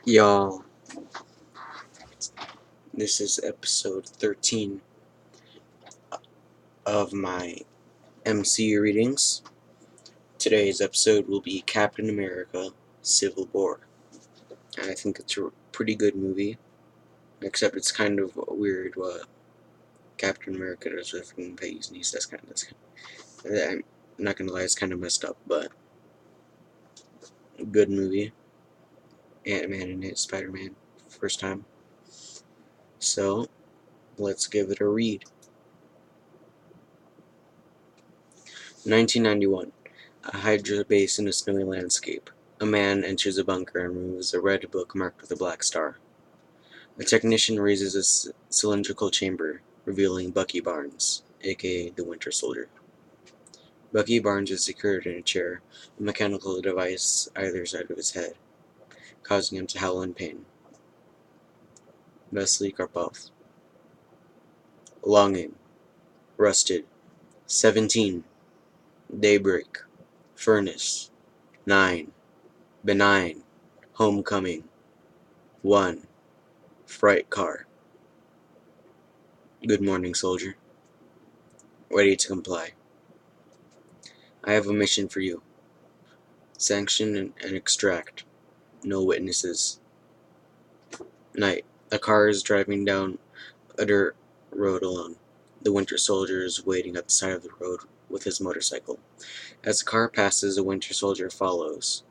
Y'all, this is episode 13 of my MC readings. Today's episode will be Captain America Civil War. And I think it's a pretty good movie, except it's kind of weird what Captain America does with Peggy's niece. I'm not gonna lie, it's kind of messed up, but good movie. Ant-Man and it, Spider-Man, first time. So, let's give it a read. 1991. A Hydra base in a snowy landscape. A man enters a bunker and removes a red book marked with a black star. A technician raises a cylindrical chamber, revealing Bucky Barnes, aka the Winter Soldier. Bucky Barnes is secured in a chair, a mechanical device either side of his head, causing him to howl in pain. Vasily Karpov. Longing. Rusted. 17. Daybreak. Furnace. 9. Benign. Homecoming. 1. Fright car. Good morning, soldier. Ready to comply. I have a mission for you. Sanction and extract. No witnesses. Night. A car is driving down a dirt road alone. The Winter Soldier is waiting at the side of the road with his motorcycle. As the car passes, a Winter Soldier follows.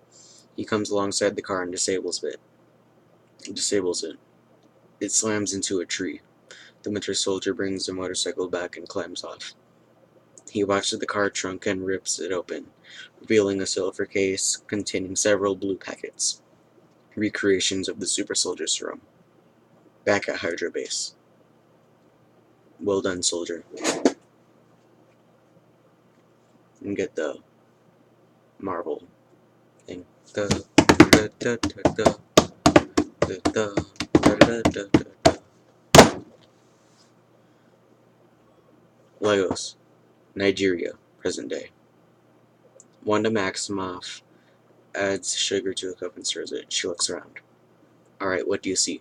He comes alongside the car and disables it. It slams into a tree. The Winter Soldier brings the motorcycle back and climbs off. He watches the car trunk and rips it open, revealing a silver case containing several blue packets. Recreations of the Super Soldier Serum. Back at Hydra Base. Well done, soldier. And get the Marvel thing. Lagos, Nigeria, present day. Wanda Maximoff adds sugar to a cup and stirs it. She looks around. Alright, what do you see?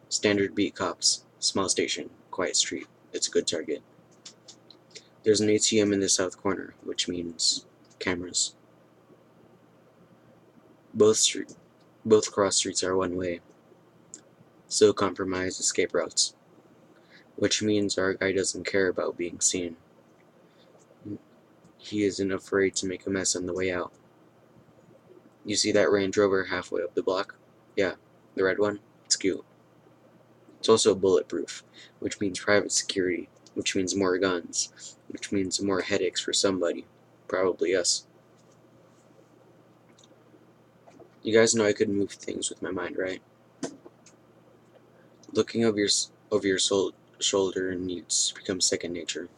Standard beat cops. Small station. Quiet street. It's a good target. There's an ATM in the south corner, which means cameras. Both cross streets are one way. So compromise escape routes. Which means our guy doesn't care about being seen. He isn't afraid to make a mess on the way out. You see that Range Rover halfway up the block? Yeah, the red one? It's cute. It's also bulletproof, which means private security, which means more guns, which means more headaches for somebody. Probably us. You guys know I could move things with my mind, right? Looking over your shoulder needs to become second nature.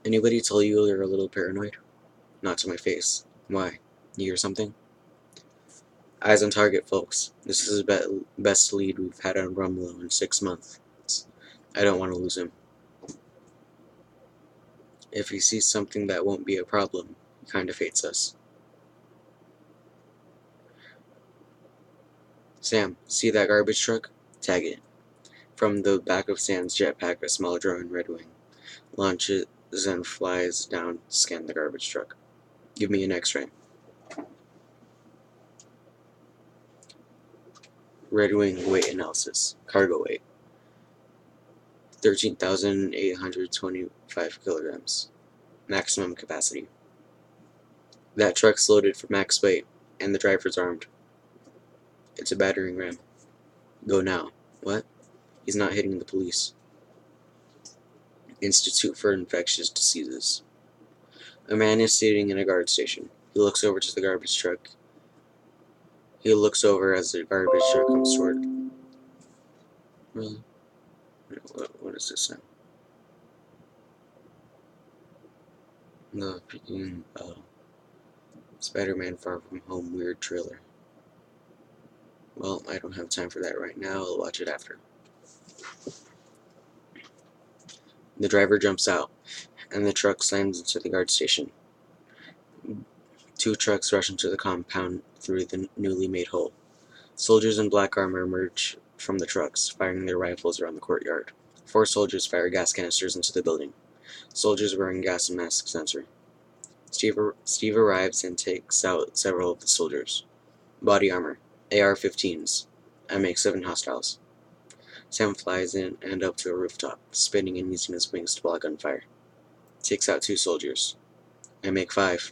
Anybody tell you you're a little paranoid? Not to my face. Why? You hear something? Eyes on target, folks. This is the best lead we've had on Rumlow in 6 months. I don't want to lose him. If he sees something that won't be a problem, he kind of hates us. Sam, see that garbage truck? Tag it. From the back of Sam's jetpack, a small drone, Red Wing, launches and flies down to scan the garbage truck. Give me an X-ray. Red Wing weight analysis. Cargo weight. 13,825 kilograms. Maximum capacity. That truck's loaded for max weight, and the driver's armed. It's a battering ram. Go now. What? He's not hitting the police. Institute for Infectious Diseases. A man is sitting in a guard station. He looks over to the garbage truck. He looks over as the garbage truck comes toward. Really? What is this now? No, freaking Spider-Man Far From Home weird trailer. Well, I don't have time for that right now. I'll watch it after. The driver jumps out, and the truck slams into the guard station. 2 trucks rush into the compound through the newly made hole. Soldiers in black armor emerge from the trucks, firing their rifles around the courtyard. 4 soldiers fire gas canisters into the building. Soldiers wearing gas masks enter. Steve arrives and takes out several of the soldiers. Body armor, AR-15s. I make 7 hostiles. Sam flies in and up to a rooftop, spinning and using his wings to block gunfire. Takes out 2 soldiers. I make 5.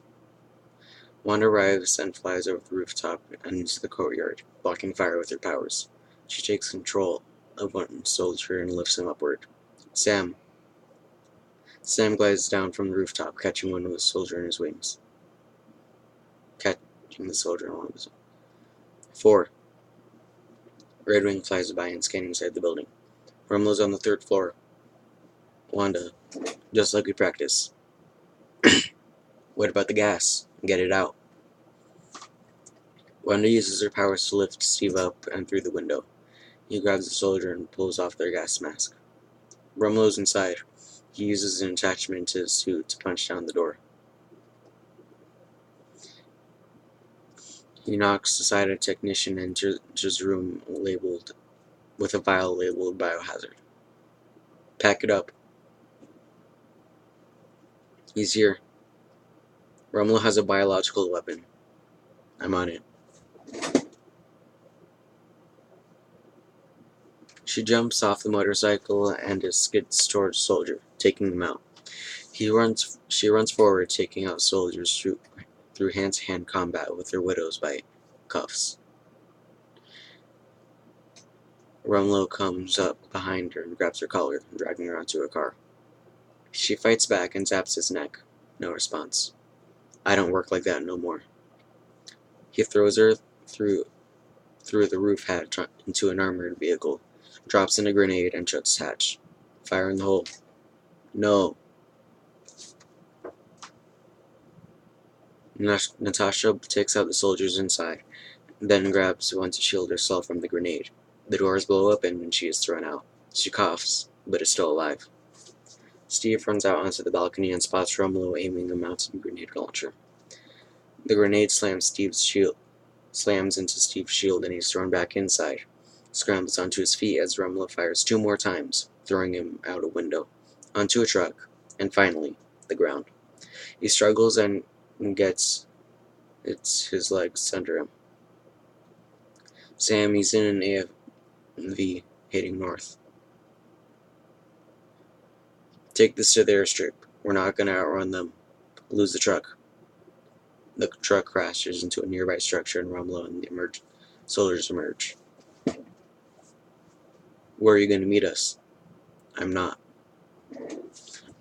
Wanda arrives and flies over the rooftop and into the courtyard, blocking fire with her powers. She takes control of one soldier and lifts him upward. Sam glides down from the rooftop, catching one of the soldier in his wings. 4. Red Wing flies by and scans inside the building. Rumlo's on the 3rd floor. Wanda, just like we practice. What about the gas? Get it out. Wanda uses her powers to lift Steve up and through the window. He grabs the soldier and pulls off their gas mask. Rumlo's inside. He uses an attachment to his suit to punch down the door. He knocks aside a technician and enters a room labeled with a vial labeled biohazard. Pack it up. He's here. Rumlo has a biological weapon. I'm on it. She jumps off the motorcycle and skids towards Soldier, taking him out. She runs forward, taking out soldiers through hand-to-hand combat with their widows by cuffs. Rumlo comes up behind her and grabs her collar, dragging her onto a car. She fights back and zaps his neck. No response. I don't work like that no more. He throws her through the roof hatch into an armored vehicle, drops in a grenade, and shuts hatch. Fire in the hole. No. Natasha takes out the soldiers inside, then grabs one to shield herself from the grenade. The doors blow open and she is thrown out. She coughs, but is still alive. Steve runs out onto the balcony and spots Rumlo aiming a mounted grenade launcher. The grenade slams into Steve's shield and he's thrown back inside. Scrambles onto his feet as Rumlo fires 2 more times, throwing him out a window, onto a truck, and finally, the ground. He struggles and gets his legs under him. Sam, he's in an AFV heading north. Take this to the airstrip. We're not going to outrun them. Lose the truck. The truck crashes into a nearby structure and Rumlo and the soldiers emerge. Where are you going to meet us? I'm not.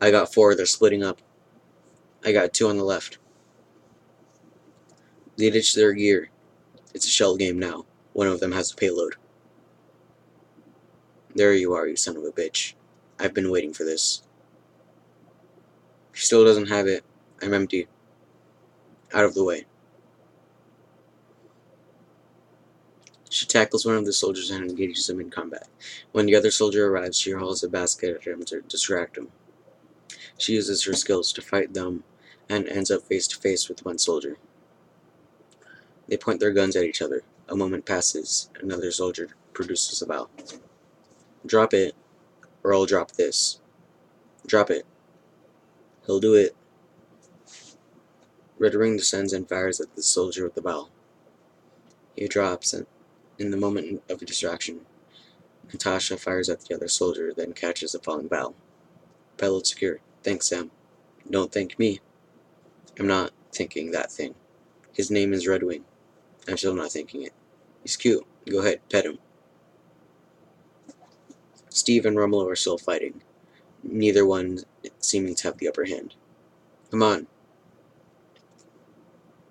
I got 4. They're splitting up. I got 2 on the left. They ditched their gear. It's a shell game now. One of them has a payload. There you are, you son of a bitch. I've been waiting for this. She still doesn't have it. I'm empty. Out of the way. She tackles one of the soldiers and engages him in combat. When the other soldier arrives, she hurls a basket at him to distract him. She uses her skills to fight them and ends up face to face with one soldier. They point their guns at each other. A moment passes. Another soldier produces a vial. Drop it, or I'll drop this. Drop it. He'll do it. Red Ring descends and fires at the soldier with the vial. He drops, and in the moment of a distraction, Natasha fires at the other soldier, then catches the falling vial. Payload secure. Thanks, Sam. Don't thank me. I'm not thinking that thing. His name is Red Wing. I'm still not thinking it. He's cute. Go ahead, pet him. Steve and Rumlo are still fighting, neither one seeming to have the upper hand. Come on.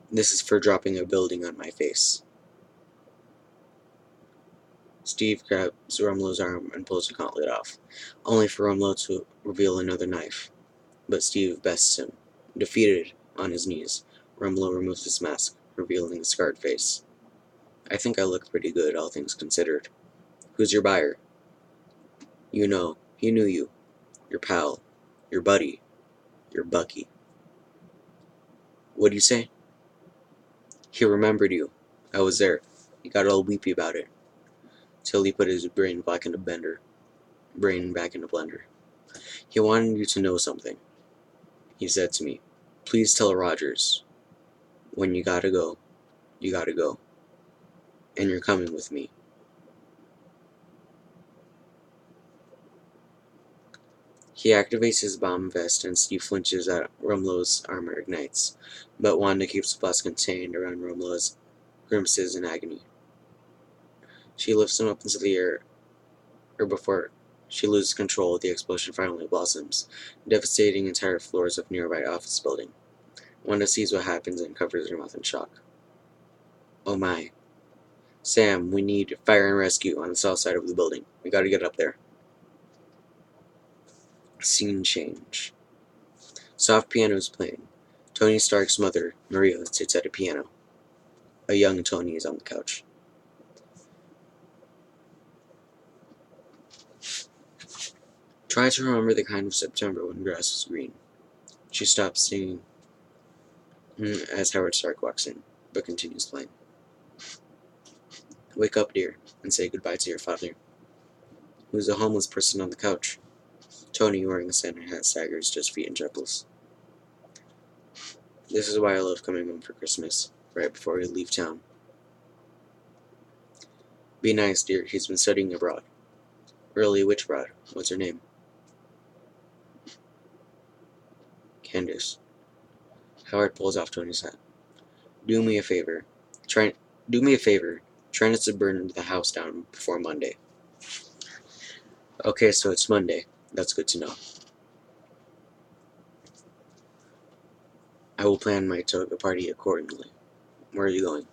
This is for dropping a building on my face. Steve grabs Rumlo's arm and pulls the gauntlet off, only for Rumlo to reveal another knife. But Steve bests him. Defeated, on his knees, Rumlo removes his mask, revealing a scarred face. I think I look pretty good, all things considered. Who's your buyer? You know, he knew you. Your pal. Your buddy. Your Bucky. What'd you say? He remembered you. I was there. He got all weepy about it, till he put his brain back in a blender. He wanted you to know something. He said to me, "Please tell Rogers, when you gotta go, and you're coming with me." He activates his bomb vest and Steve flinches as Rumlow's armor ignites, but Wanda keeps the blast contained around Rumlow's grimaces in agony. She lifts him up into the air, or before she loses control, the explosion finally blossoms, devastating entire floors of nearby office building. Wanda sees what happens and covers her mouth in shock. "Oh my. Sam, we need fire and rescue on the south side of the building. We gotta get up there." Scene change. Soft piano is playing. Tony Stark's mother, Maria, sits at a piano. A young Tony is on the couch. Try to remember the kind of September when grass was green. She stops singing as Howard Stark walks in, but continues playing. "Wake up, dear, and say goodbye to your father." "Who's the homeless person on the couch?" Tony, wearing a Santa hat, staggers to his feet and chuckles. "This is why I love coming home for Christmas, right before we leave town." "Be nice, dear, he's been studying abroad." "Really, which abroad? What's her name?" "Candace." Howard pulls off Tony's hat. Do me a favor. Try not to burn the house down before Monday." "Okay, so it's Monday. That's good to know. I will plan my toga party accordingly." "Where are you going?"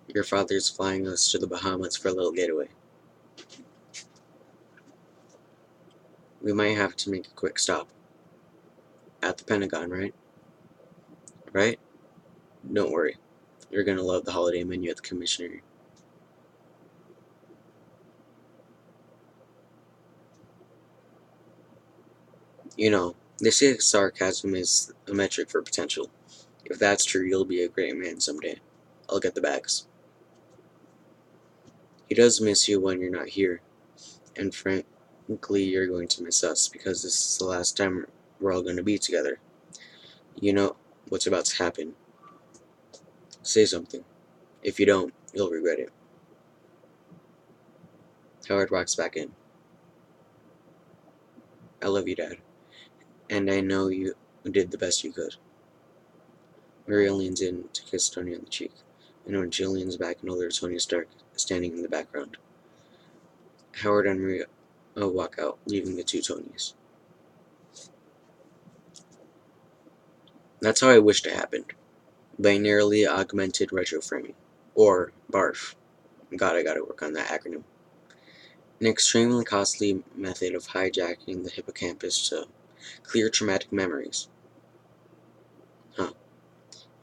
"Your father's flying us to the Bahamas for a little getaway. We might have to make a quick stop. At the Pentagon, right?" "Right? Don't worry. You're gonna love the holiday menu at the Commissioner." You know, they say sarcasm is a metric for potential. If that's true, you'll be a great man someday. I'll get the bags." "He does miss you when you're not here, and frankly, you're going to miss us, because this is the last time we're all going to be together. You know what's about to happen. Say something. If you don't, you'll regret it." Howard walks back in. "I love you, Dad, and I know you did the best you could." Maria leans in to kiss Tony on the cheek, and when she leans back, another Tony Stark is standing in the background. Howard and Maria walk out, leaving the two Tonys. That's how I wished it happened. Binarily augmented retroframing. Or BARF. God, I gotta work on that acronym. An extremely costly method of hijacking the hippocampus to clear traumatic memories. Huh.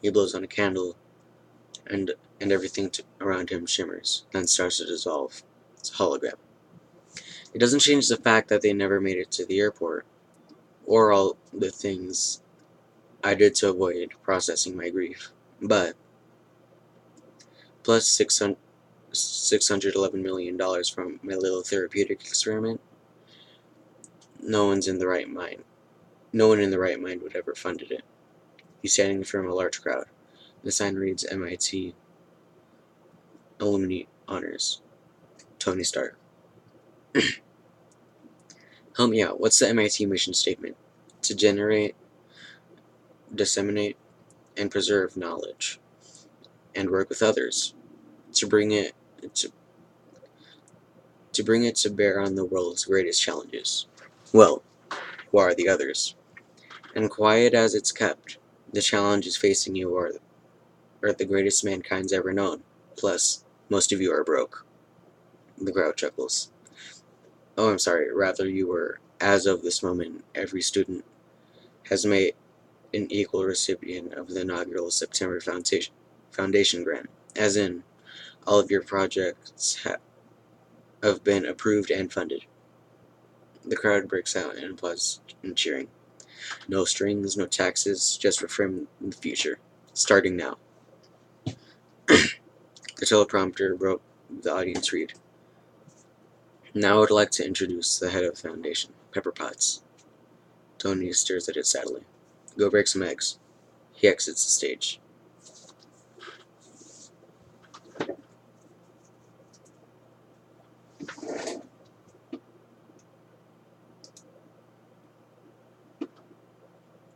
He blows on a candle, and everything around him shimmers, then starts to dissolve. It's a hologram. It doesn't change the fact that they never made it to the airport, or all the things I did to avoid processing my grief. But plus $611 million from my little therapeutic experiment, no one in the right mind would ever funded it. He's standing in front of a large crowd. The sign reads MIT Alumni Honors. Tony Stark. "Help me out. What's the MIT mission statement?" "To generate, disseminate, and preserve knowledge, and work with others, to bring it to bear on the world's greatest challenges." Well, who are the others? And quiet as it's kept, the challenges facing you are the greatest mankind's ever known. Plus, most of you are broke. The crowd chuckles. "Oh, I'm sorry. Rather, you were. As of this moment, every student has made an equal recipient of the inaugural September Foundation grant. As in, all of your projects have been approved and funded." The crowd breaks out in applause and cheering. No strings, no taxes, just reframe the future. Starting now. The teleprompter wrote the audience read. Now I would like to introduce the head of the foundation, Pepper Potts. Tony stares at it sadly. Go break some eggs. He exits the stage.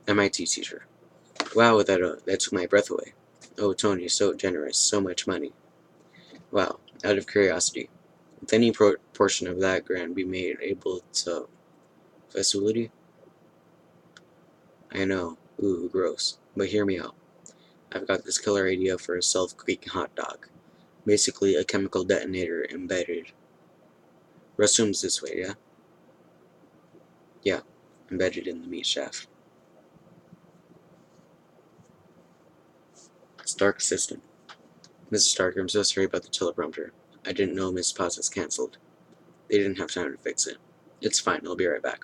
MIT teacher. Wow, that took my breath away. Oh, Tony, so generous, so much money. Wow, out of curiosity, would any portion of that grant be made able to facility? I know, ooh, gross, but hear me out. I've got this killer idea for a self-cooking hot dog. Basically, a chemical detonator embedded. Restrooms this way, yeah? Yeah, embedded in the meat shaft. Stark assistant. Mrs. Stark, I'm so sorry about the teleprompter. I didn't know Miss Potts was cancelled. They didn't have time to fix it. It's fine, I'll be right back.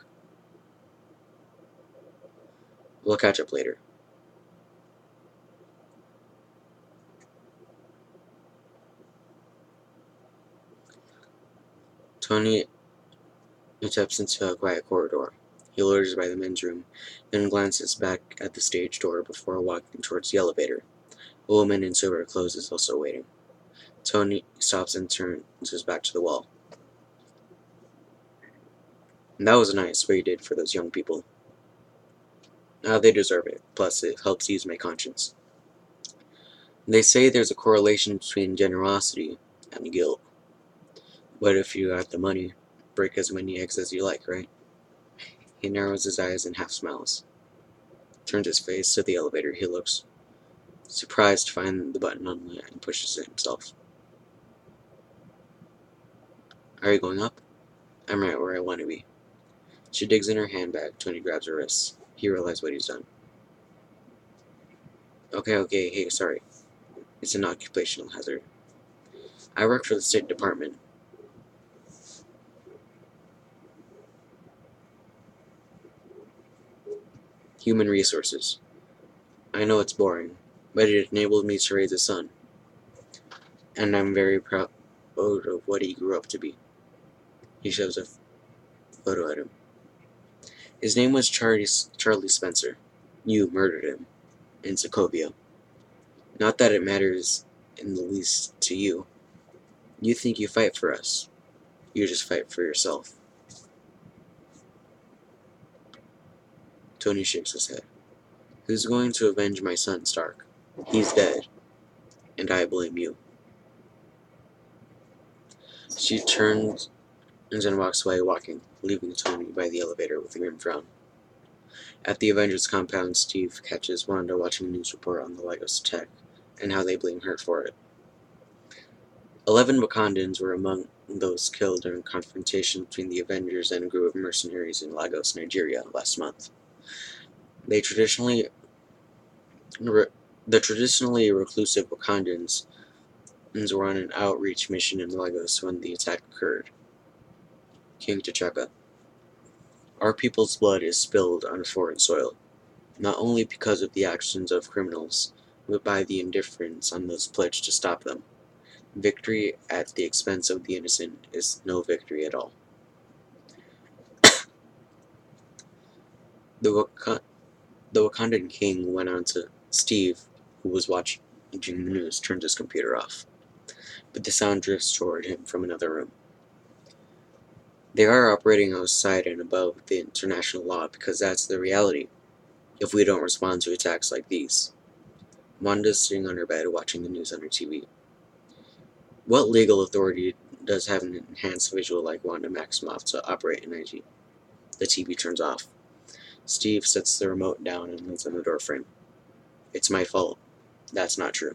We'll catch up later. Tony steps into a quiet corridor. He loiters by the men's room, then glances back at the stage door before walking towards the elevator. A woman in sober clothes is also waiting. Tony stops and turns his back to the wall. And that was nice what you did for those young people. Now they deserve it, plus it helps ease my conscience. They say there's a correlation between generosity and guilt. But if you got the money, break as many eggs as you like, right? He narrows his eyes and half smiles. Turns his face to the elevator. He looks surprised to find the button unlit and pushes it himself. Are you going up? I'm right where I want to be. She digs in her handbag. Tony grabs her wrists. He realizes what he's done. Okay, hey, sorry. It's an occupational hazard. I work for the State Department. Human Resources. I know it's boring, but it enabled me to raise a son. And I'm very proud of what he grew up to be. He shows a photo at him. His name was Charlie Spencer. You murdered him in Sokovia. Not that it matters in the least to you. You think you fight for us. You just fight for yourself. Tony shakes his head. Who's going to avenge my son, Stark? He's dead, and I blame you. She turns and walks away, leaving Tony by the elevator with a grim frown. At the Avengers compound, Steve catches Wanda watching a news report on the Lagos attack and how they blame her for it. 11 Wakandans were among those killed during a confrontation between the Avengers and a group of mercenaries in Lagos, Nigeria, last month. The traditionally reclusive Wakandans were on an outreach mission in Lagos when the attack occurred. King T'Chaka. Our people's blood is spilled on foreign soil, not only because of the actions of criminals, but by the indifference on those pledged to stop them. Victory at the expense of the innocent is no victory at all. The Wakandan king went on to Steve, who was watching the news, turned his computer off, but the sound drifts toward him from another room. They are operating outside and above the international law because that's the reality if we don't respond to attacks like these. Wanda's sitting on her bed watching the news on her TV. What legal authority does have an enhanced visual like Wanda Maximoff to operate in IG? The TV turns off. Steve sets the remote down and leans on the doorframe. It's my fault. That's not true.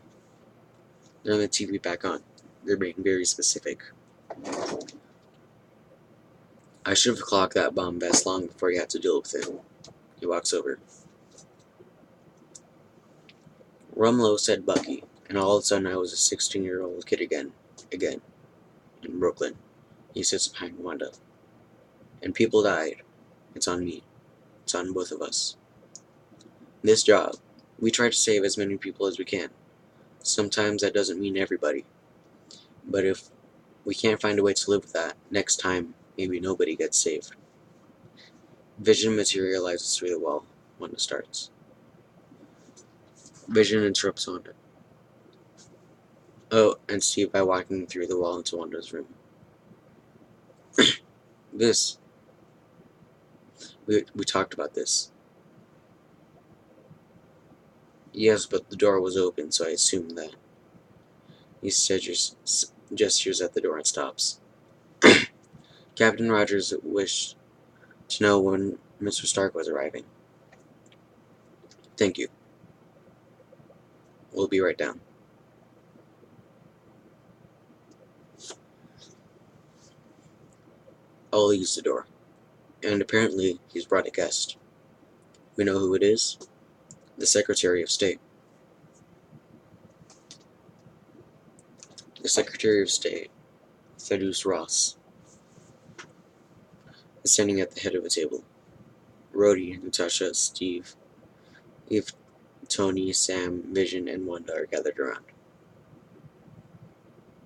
Turn the TV back on. They're being very specific. I should have clocked that bomb vest long before you had to deal with it. He walks over. Rumlow said Bucky, and all of a sudden I was a 16-year-old kid again, in Brooklyn. He sits behind Wanda. And people died. It's on me. It's on both of us. This job, we try to save as many people as we can. Sometimes that doesn't mean everybody. But if we can't find a way to live with that, next time, maybe nobody gets saved. Vision materializes through the wall. Wanda starts. Vision interrupts Wanda. Oh, and Steve by walking through the wall into Wanda's room. This. We talked about this. Yes, but the door was open, so I assumed that. He gestures at the door and stops. Captain Rogers wished to know when Mr. Stark was arriving. Thank you. We'll be right down. I'll use the door. And apparently, he's brought a guest. We know who it is? The Secretary of State. The Secretary of State, Thaddeus Ross, is standing at the head of a table. Rhodey, Natasha, Steve, Eve, Tony, Sam, Vision, and Wanda are gathered around.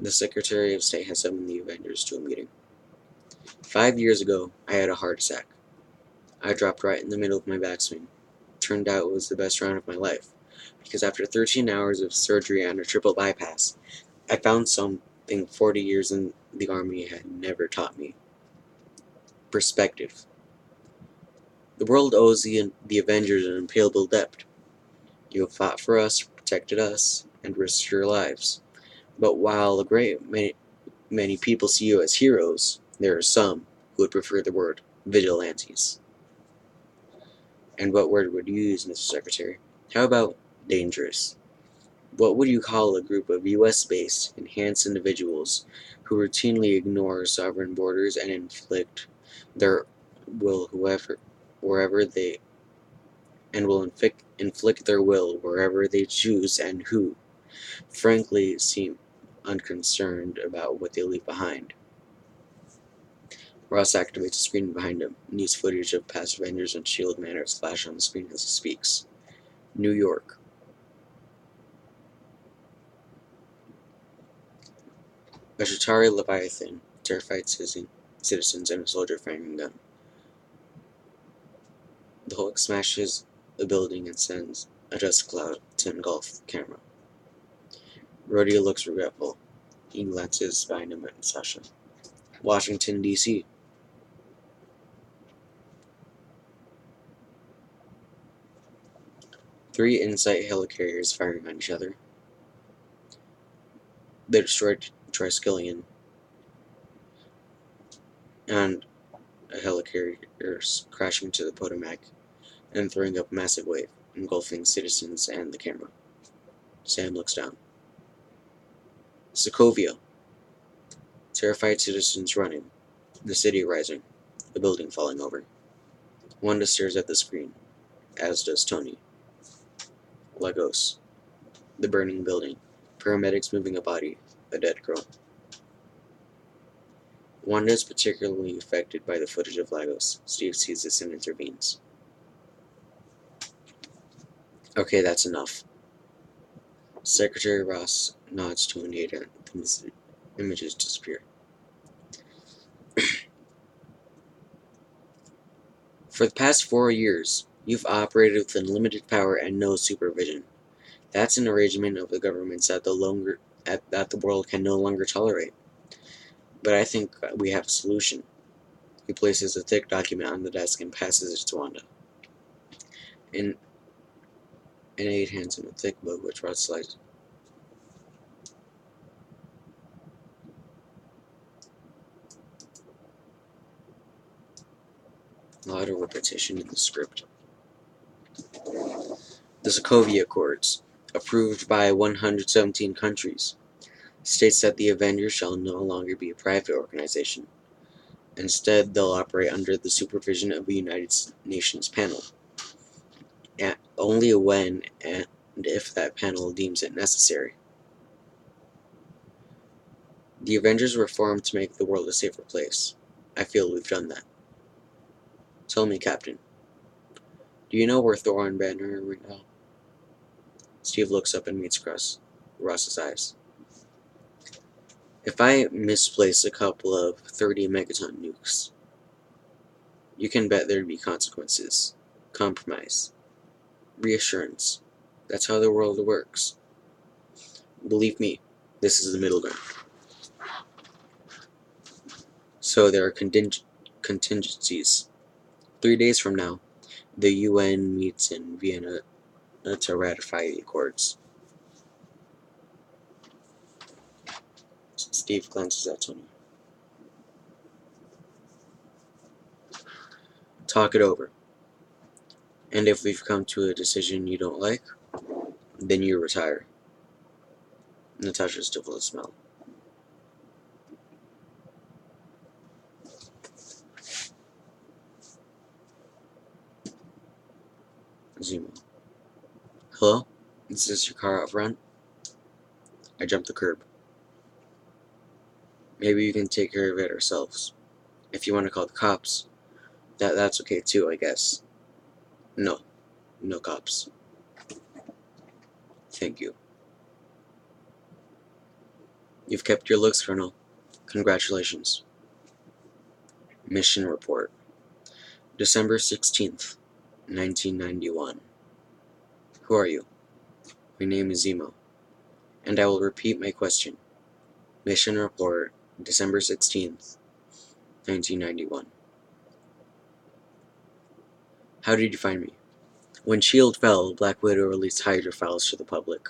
The Secretary of State has summoned the Avengers to a meeting. 5 years ago, I had a heart attack. I dropped right in the middle of my backswing. Turned out it was the best round of my life, because after 13 hours of surgery and a triple bypass, I found something 40 years in the Army had never taught me. Perspective. The world owes the Avengers an impalpable debt. You have fought for us, protected us, and risked your lives. But while a great many people see you as heroes, there are some who would prefer the word vigilantes. And what word would you use, Mr. Secretary? How about dangerous? What would you call a group of US-based, enhanced individuals who routinely ignore sovereign borders and inflict their will wherever they will inflict their will wherever they choose, and who, frankly, seem unconcerned about what they leave behind? Ross activates a screen behind him. News footage of past Avengers and S.H.I.E.L.D. banners flash on the screen as he speaks. New York. A Shatari Leviathan terrified citizens and a soldier firing a gun. The Hulk smashes a building and sends a dust cloud to engulf the camera. Rhodey looks regretful. He glances behind him at Natasha. Washington, D.C. Three Insight helicarriers firing on each other. They destroyed Triskelion, and a helicarrier crashing into the Potomac and throwing up a massive wave, engulfing citizens and the camera. Sam looks down. Sokovia. Terrified citizens running. The city rising. The building falling over. Wanda stares at the screen, as does Tony. Lagos. The burning building. Paramedics moving a body. A dead girl. Wanda is particularly affected by the footage of Lagos. Steve sees this and intervenes. Okay, that's enough. Secretary Ross nods to an aide and the images disappear. For the past 4 years, you've operated with unlimited power and no supervision. That's an arrangement of the governments that the world can no longer tolerate. But I think we have a solution. He places a thick document on the desk and passes it to Wanda. An aide hands him a thick book which Ross slides. A lot of repetition in the script. The Sokovia Accords, approved by 117 countries, states that the Avengers shall no longer be a private organization. Instead, they'll operate under the supervision of a United Nations panel, only when and if that panel deems it necessary. The Avengers were formed to make the world a safer place. I feel we've done that. Tell me, Captain, do you know where Thor and Banner are right now? Steve looks up and meets Ross's eyes. If I misplace a couple of 30 megaton nukes, you can bet there'd be consequences, compromise, reassurance. That's how the world works. Believe me, this is the middle ground. So there are contingencies. 3 days from now, the UN meets in Vienna to ratify the accords. Steve glances at Tony. Talk it over. And if we've come to a decision you don't like, then you retire. Natasha's still a smell. Zemo. Hello? Is this your car out front? I jumped the curb. Maybe we can take care of it ourselves. If you want to call the cops, that's okay too, I guess. No. No cops. Thank you. You've kept your looks, Colonel. Congratulations. Mission report. December 16th, 1991. Who are you? My name is Zemo. And I will repeat my question. Mission report, December 16th, 1991. How did you find me? When S.H.I.E.L.D. fell, Black Widow released Hydra files to the public.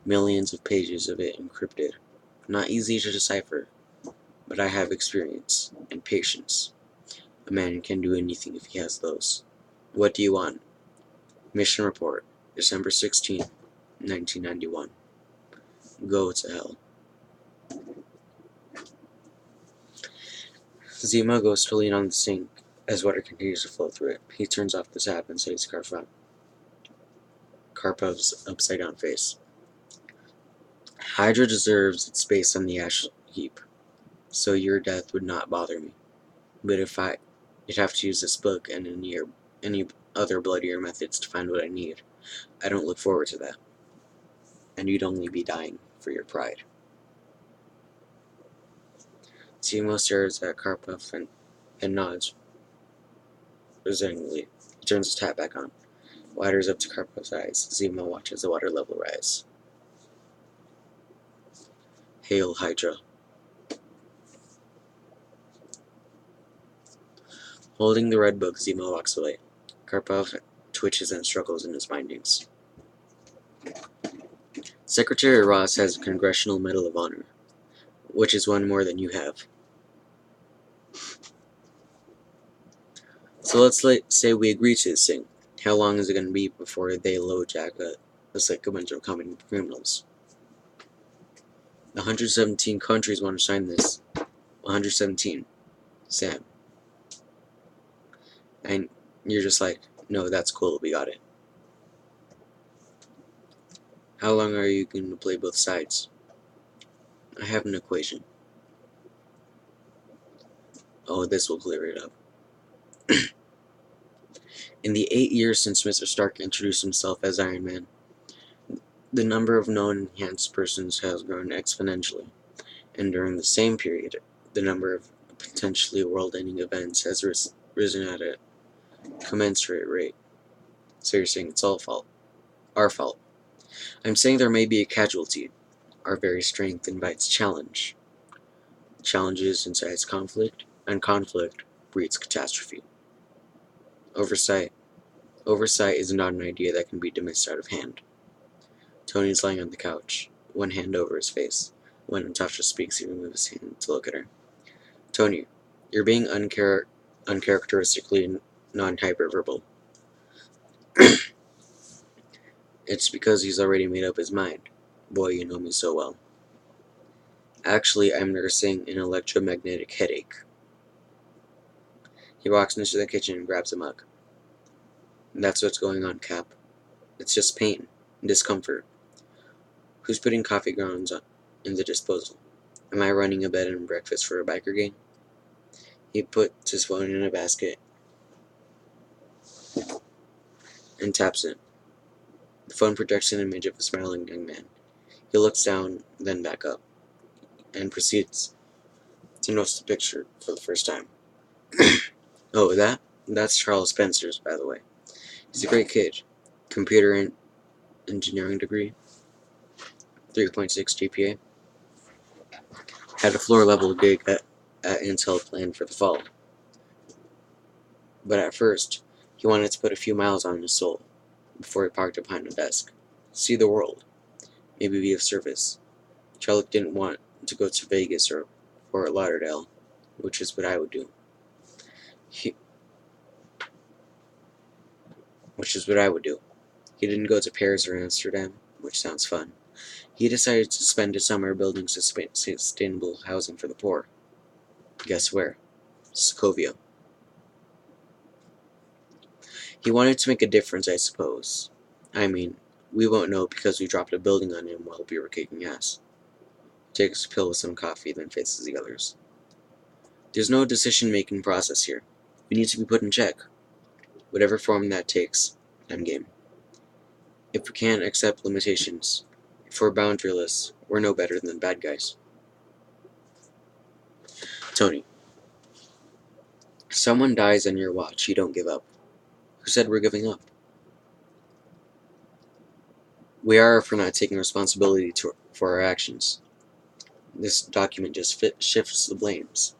Millions of pages of it encrypted. Not easy to decipher, but I have experience and patience. A man can do anything if he has those. What do you want? Mission report, December 16th, 1991. Go to hell. Zemo goes to lean on the sink as water continues to flow through it. He turns off the tap and studies Karpov's upside-down face. Hydra deserves its space on the ash heap, so your death would not bother me. But if you'd have to use this book and any other bloodier methods to find what I need, I don't look forward to that. And you'd only be dying for your pride. Zemo stares at Karpov and nods resignedly. He turns his tap back on. Waters up to Karpov's eyes. Zemo watches the water level rise. Hail Hydra. Holding the red book, Zemo walks away. Karpov twitches and struggles in his bindings. Secretary Ross has a Congressional Medal of Honor, which is one more than you have. So let's say we agree to this thing. How long is it going to be before they LoJack us like a bunch of common criminals? 117 countries want to sign this. 117. Sam. And you're just like, no, that's cool, we got it. How long are you going to play both sides? I have an equation. Oh, this will clear it up. In the 8 years since Mr. Stark introduced himself as Iron Man, the number of known enhanced persons has grown exponentially, and during the same period, the number of potentially world-ending events has risen at a commensurate rate. So you're saying it's all our fault. I'm saying there may be a casualty. Our very strength invites challenge. Challenges incites conflict, and conflict breeds catastrophe. Oversight is not an idea that can be dismissed out of hand. Tony's lying on the couch, one hand over his face. When Natasha speaks, he removes his hand to look at her. Tony, you're being uncharacteristically non-hyperverbal. It's because he's already made up his mind. Boy, you know me so well. Actually, I'm nursing an electromagnetic headache. He walks into the kitchen and grabs a mug. That's what's going on, Cap. It's just pain, discomfort. Who's putting coffee grounds in the disposal? Am I running a bed and breakfast for a biker gang? He puts his phone in a basket and taps it. The phone projects an image of a smiling young man. He looks down, then back up. and proceeds to notice the picture for the first time. Oh, that's Charles Spencer's, by the way. He's a great kid. Computer engineering degree, 3.6 GPA. Had a floor-level gig at Intel planned for the fall. But at first, he wanted to put a few miles on his soul before he parked it behind a desk. See the world. Maybe be of service. Charlie didn't want to go to Vegas or Fort Lauderdale, which is what I would do. He didn't go to Paris or Amsterdam, which sounds fun. He decided to spend his summer building sustainable housing for the poor. Guess where? Sokovia. He wanted to make a difference, I suppose. I mean, we won't know because we dropped a building on him while we were kicking ass. Takes a pill with some coffee, then faces the others. There's no decision-making process here. We need to be put in check. Whatever form that takes, I'm game. If we can't accept limitations, if we're boundaryless, we're no better than bad guys. Tony. Someone dies on your watch, you don't give up. Who said we're giving up? We are if we're not taking responsibility for our actions. This document just shifts the blames.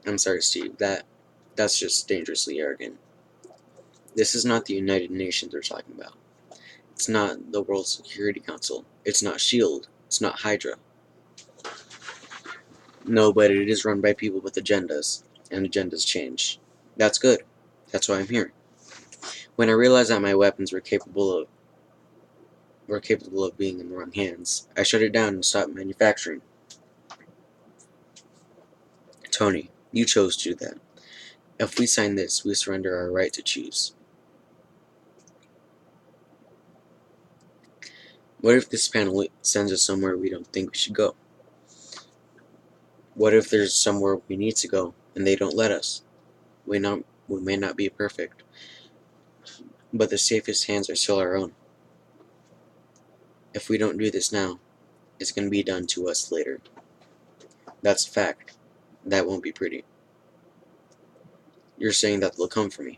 I'm sorry, Steve, that's just dangerously arrogant. This is not the United Nations we're talking about. It's not the World Security Council. It's not SHIELD. It's not Hydra. No, but it is run by people with agendas, and agendas change. That's good. That's why I'm here. When I realized that my weapons were capable of being in the wrong hands, I shut it down and stopped manufacturing. Tony, you chose to do that. If we sign this, we surrender our right to choose. What if this panel sends us somewhere we don't think we should go? What if there's somewhere we need to go, and they don't let us? We may not be perfect, but the safest hands are still our own. If we don't do this now, it's going to be done to us later. That's a fact. That won't be pretty. You're saying that they'll come for me.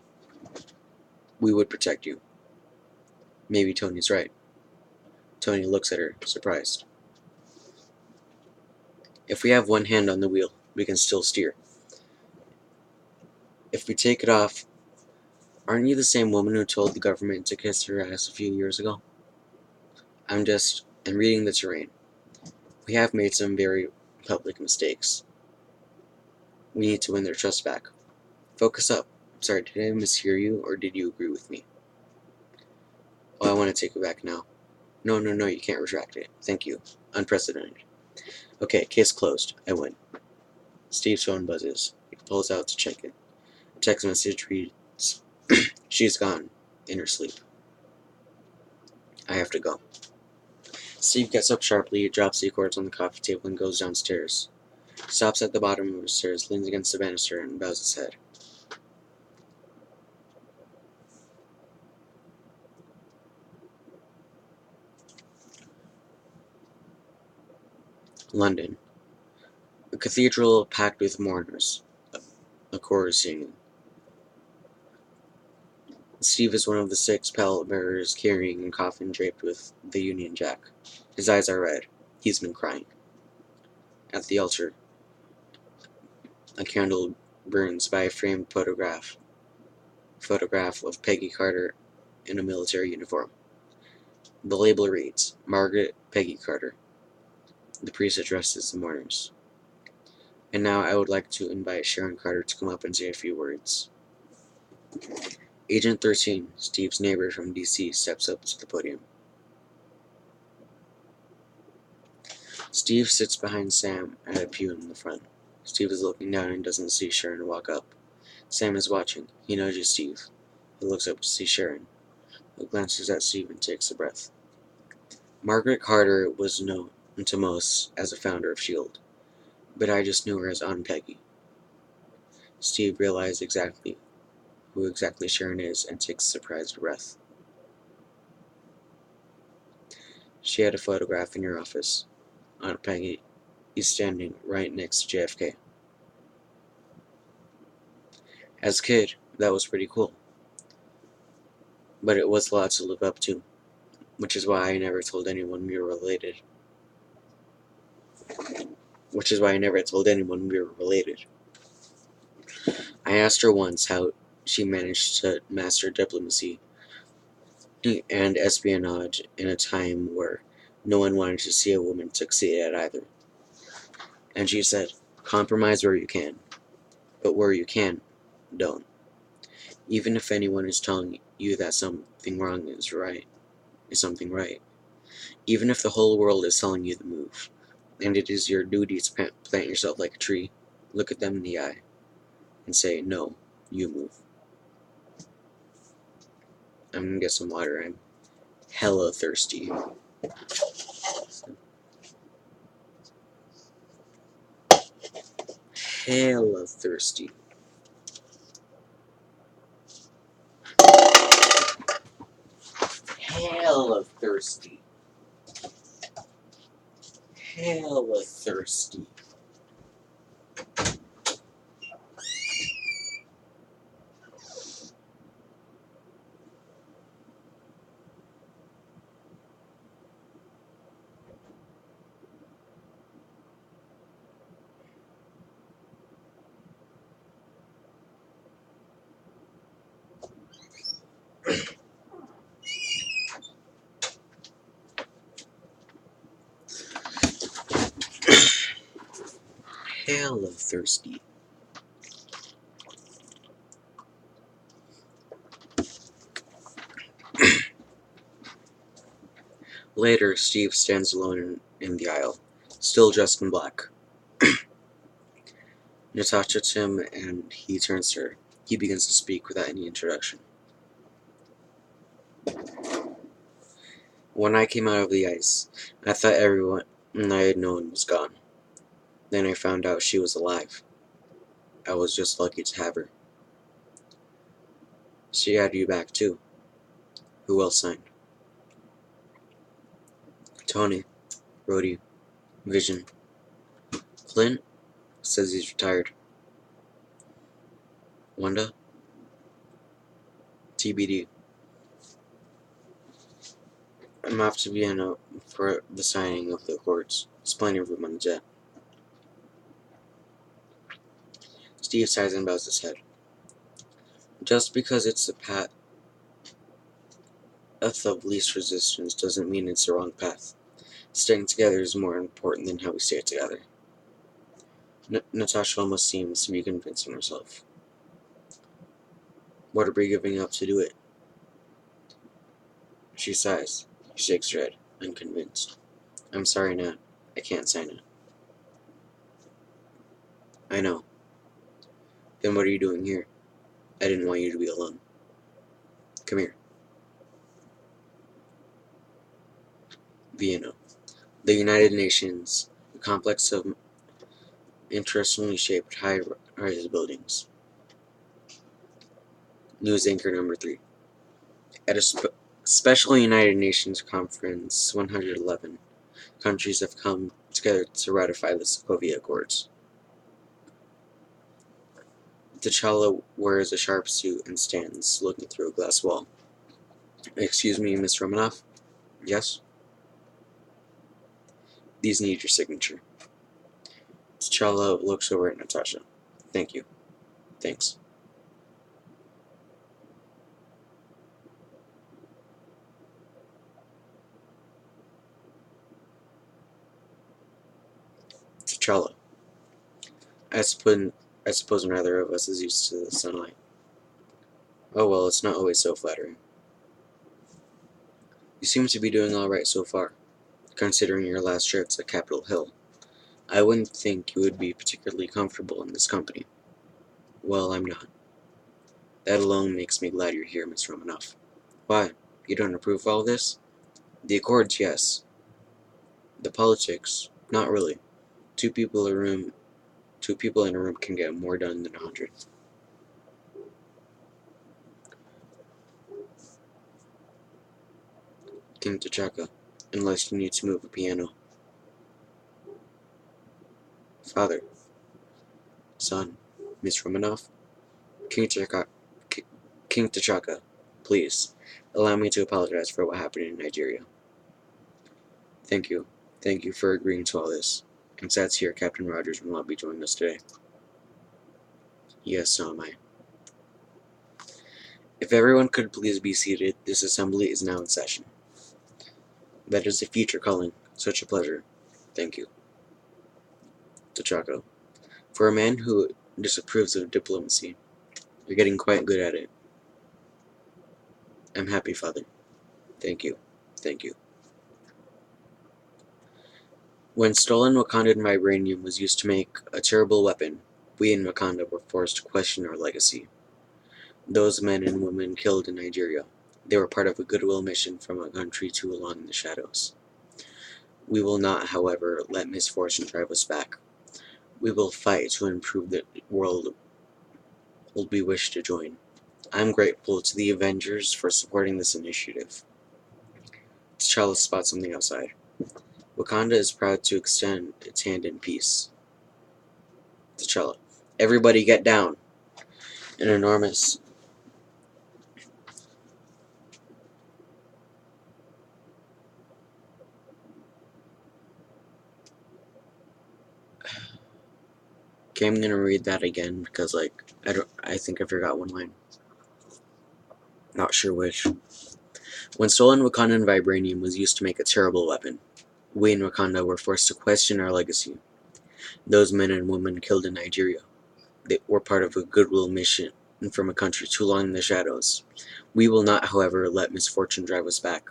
We would protect you. Maybe Tony's right. Tony looks at her, surprised. If we have one hand on the wheel, we can still steer. If we take it off, aren't you the same woman who told the government to kiss her ass a few years ago? I'm reading the terrain. We have made some very public mistakes. We need to win their trust back. Focus up. Sorry, did I mishear you, or did you agree with me? Oh, I want to take it back now. No, you can't retract it. Thank you. Unprecedented. Okay, case closed. I win. Steve's phone buzzes. He pulls out to check it. A text message reads, She's gone. In her sleep. I have to go. Steve gets up sharply, drops the accords on the coffee table, and goes downstairs. He stops at the bottom of the stairs, leans against the banister, and bows his head. London. A cathedral packed with mourners. A chorus singing. Steve is one of the 6 pallbearers carrying a coffin draped with the Union Jack. His eyes are red. He's been crying. At the altar, a candle burns by a framed photograph of Peggy Carter in a military uniform. The label reads, Margaret Peggy Carter. The priest addresses the mourners. And now I would like to invite Sharon Carter to come up and say a few words. Agent 13, Steve's neighbor from DC, steps up to the podium. Steve sits behind Sam at a pew in the front. Steve is looking down and doesn't see Sharon walk up. Sam is watching. He nudges Steve. He looks up to see Sharon. He glances at Steve and takes a breath. Margaret Carter was known to most as a founder of S.H.I.E.L.D., but I just knew her as Aunt Peggy. Steve realized who exactly Sharon is and takes a surprised breath. She had a photograph in your office. Aunt Peggy is standing right next to JFK. As a kid, that was pretty cool. But it was a lot to live up to, which is why I never told anyone we were related. I asked her once how she managed to master diplomacy and espionage in a time where no one wanted to see a woman succeed at either. And she said, compromise where you can, but where you can, don't. Even if anyone is telling you that something wrong is something right. Even if the whole world is telling you the move, and it is your duty to plant yourself like a tree, look at them in the eye and say, no, you move. I'm gonna get some water. I'm hella thirsty. Hella thirsty. Hella thirsty. Hella thirsty. Hella thirsty. Later, Steve stands alone in the aisle, still dressed in black. Natasha to him, and he turns to her. He begins to speak without any introduction. When I came out of the ice, I thought everyone I had known was gone. Then I found out she was alive. I was just lucky to have her. She had you back too. Who else signed? Tony, Rhodey, Vision. Clint says he's retired. Wanda? TBD. I'm off to Vienna for the signing of the accords. There's plenty of room on the jet. Steve sighs and bows his head. Just because it's the path of least resistance doesn't mean it's the wrong path. Staying together is more important than how we stay together. Natasha almost seems to be convincing herself. What are we giving up to do it? She sighs. She shakes her head, unconvinced. I'm sorry, Nat. I can't sign it. I know. Then what are you doing here? I didn't want you to be alone. Come here. Vienna. The United Nations, a complex of interestingly shaped high-rise buildings. News anchor number 3. At a special United Nations Conference 111, countries have come together to ratify the Sokovia Accords. T'Challa wears a sharp suit and stands, looking through a glass wall. Excuse me, Miss Romanoff? Yes? These need your signature. T'Challa looks over at Natasha. Thank you. Thanks. T'Challa. I suppose neither of us is used to the sunlight. Oh well, it's not always so flattering. You seem to be doing alright so far, considering your last trip to Capitol Hill. I wouldn't think you would be particularly comfortable in this company. Well, I'm not. That alone makes me glad you're here, Miss Romanoff. Why? You don't approve of all this? The accords, yes. The politics, not really. Two people in a room can get more done than 100. King T'Chaka. unless you need to move a piano. Father, son, Miss Romanoff, King T'Chaka, King T'Chaka, please, allow me to apologize for what happened in Nigeria. Thank you. Thank you for agreeing to all this. I'm sad to hear Captain Rogers will not be joining us today. Yes, so am I. If everyone could please be seated, this assembly is now in session. That is the future calling. Such a pleasure. Thank you. T'Chaka, for a man who disapproves of diplomacy, you're getting quite good at it. I'm happy, Father. Thank you. Thank you. When stolen Wakandan vibranium was used to make a terrible weapon, we in Wakanda were forced to question our legacy. Those men and women killed in Nigeria, they were part of a goodwill mission from a country too long in the shadows. We will not, however, let misfortune drive us back. We will fight to improve the world we wish to join. I'm grateful to the Avengers for supporting this initiative. T'Challa spots something outside. Wakanda is proud to extend its hand in peace. T'Challa, everybody get down! An enormous Okay, I'm gonna read that again because I think I forgot one line. Not sure which. When stolen Wakandan vibranium was used to make a terrible weapon, we in Wakanda were forced to question our legacy. Those men and women killed in Nigeria, they were part of a goodwill mission from a country too long in the shadows. We will not, however, let misfortune drive us back.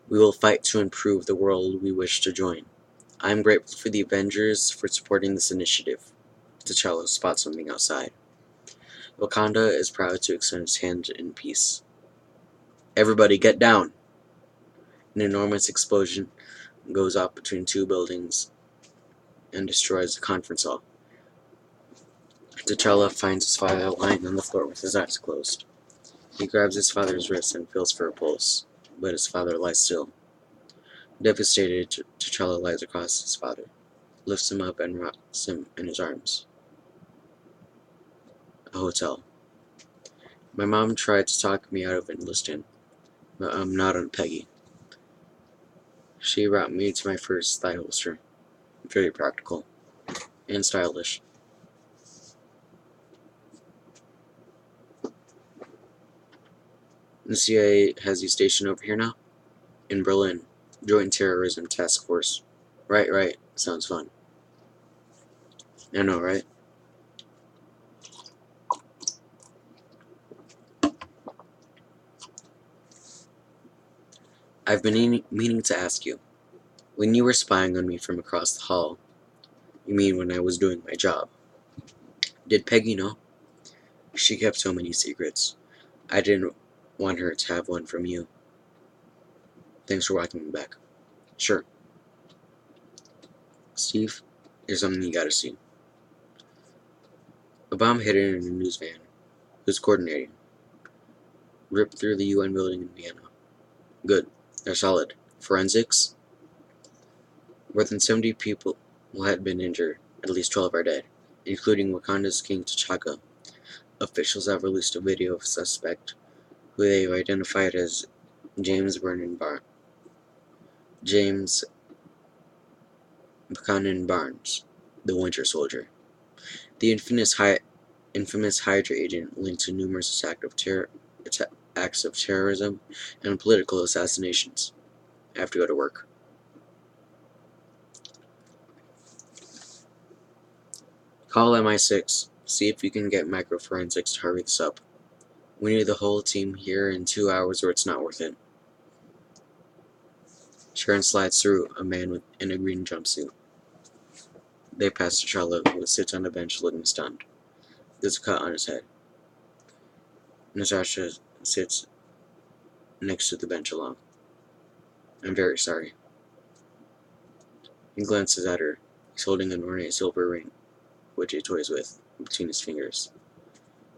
We will fight to improve the world we wish to join. I am grateful for the Avengers for supporting this initiative. T'Challa spots something outside. Wakanda is proud to extend its hand in peace. Everybody get down! An enormous explosion goes off between two buildings and destroys the conference hall. T'Challa finds his father lying on the floor with his eyes closed. He grabs his father's wrist and feels for a pulse, but his father lies still. Devastated, T'Challa lies across his father, lifts him up and rocks him in his arms. A hotel. My mom tried to talk me out of enlisting, but I'm not on Peggy. She brought me to my first thigh holster. Very practical. And stylish. The CIA has you stationed over here now? In Berlin. Joint Terrorism Task Force. Right. Sounds fun. I know, right? I've been meaning to ask you. When you were spying on me from across the hall, you mean when I was doing my job, did Peggy know? She kept so many secrets. I didn't want her to have one from you. Thanks for walking me back. Sure. Steve, there's something you gotta see. A bomb hidden in a news van. Who's coordinating? Ripped through the UN building in Vienna. Good. They're solid. Forensics? More than 70 people had been injured. At least 12 are dead, including Wakanda's King T'Chaka. Officials have released a video of a suspect who they've identified as James Buchanan Barnes, the Winter Soldier. The infamous Hydra agent linked to numerous acts of terrorism and political assassinations. I have to go to work. Call MI6. See if you can get microforensics to hurry this up. We need the whole team here in 2 hours or it's not worth it. Sharon slides through a man in a green jumpsuit. They pass T'Challa, who sits on a bench looking stunned. There's a cut on his head. Natasha sits next to the bench alone. I'm very sorry. He glances at her. He's holding an ornate silver ring, which he toys with, between his fingers.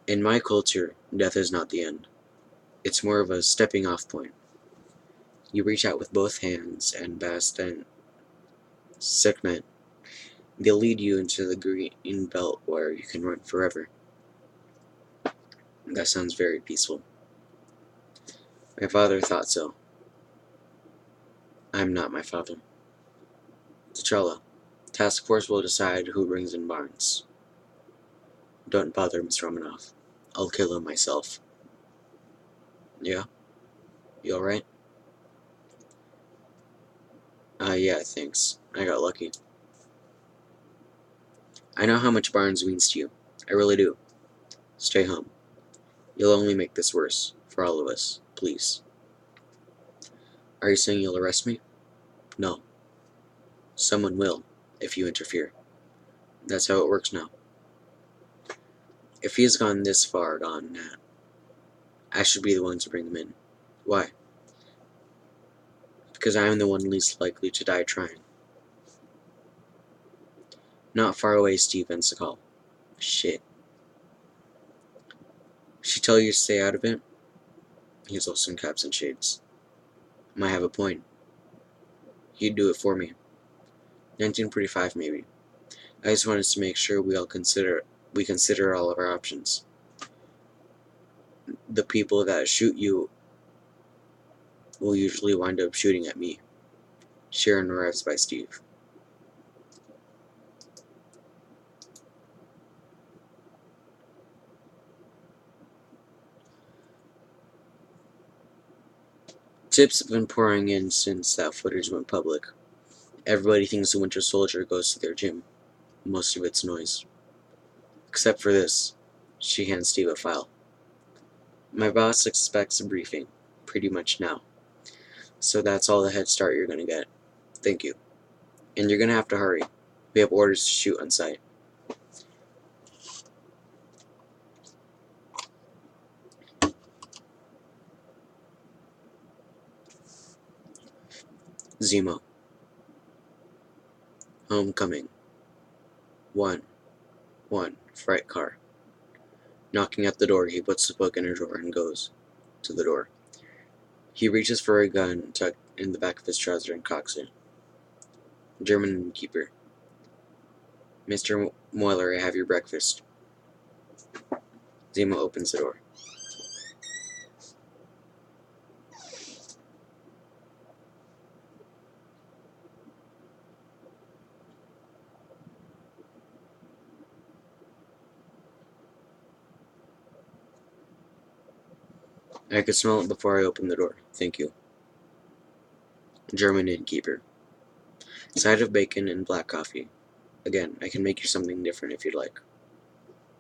In my culture, death is not the end. It's more of a stepping off point. You reach out with both hands and Bastan segment. They'll lead you into the green belt where you can run forever. That sounds very peaceful. My father thought so. I'm not my father. T'Challa. Task Force will decide who brings in Barnes. Don't bother, Miss Romanoff. I'll kill him myself. Yeah? You alright? Yeah, thanks. I got lucky. I know how much Barnes means to you. I really do. Stay home. You'll only make this worse. For all of us. Please. Are you saying you'll arrest me? No. Someone will, if you interfere. That's how it works now. If he's gone this far gone, Nat, I should be the one to bring him in. Why? Because I am the one least likely to die trying. Not far away, Steve Ensicall. Shit. She tell you to stay out of it? He's also in caps and shades. Might have a point. He'd do it for me. 1945 maybe. I just wanted to make sure we consider all of our options. The people that shoot you will usually wind up shooting at me. Sharon arrives by Steve. Tips have been pouring in since that footage went public. Everybody thinks the Winter Soldier goes to their gym. Most of it's noise. Except for this. She hands Steve a file. My boss expects a briefing, pretty much now. So that's all the head start you're gonna get. Thank you. And you're gonna have to hurry. We have orders to shoot on site. Zemo. Homecoming. 1-1. Fright car. Knocking at the door, he puts the book in a drawer and goes to the door. He reaches for a gun tucked in the back of his trouser and cocks it. German innkeeper. Mr. Moeller, I have your breakfast. Zemo opens the door. I could smell it before I opened the door. Thank you. German innkeeper. Side of bacon and black coffee. Again, I can make you something different if you'd like.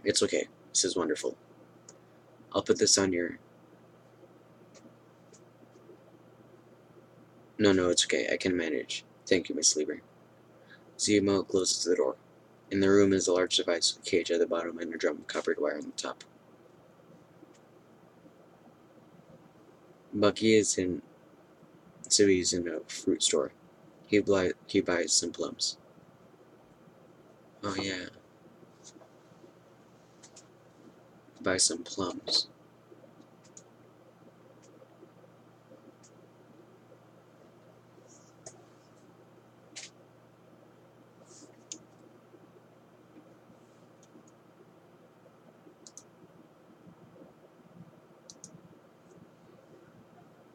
It's okay. This is wonderful. I'll put this on your... No, it's okay. I can manage. Thank you, Miss Lieber. Zemo closes the door. In the room is a large device with a cage at the bottom and a drum with coppered wire on the top. Bucky is in Civi's in a fruit store. He buys some plums. Oh yeah. Buy some plums.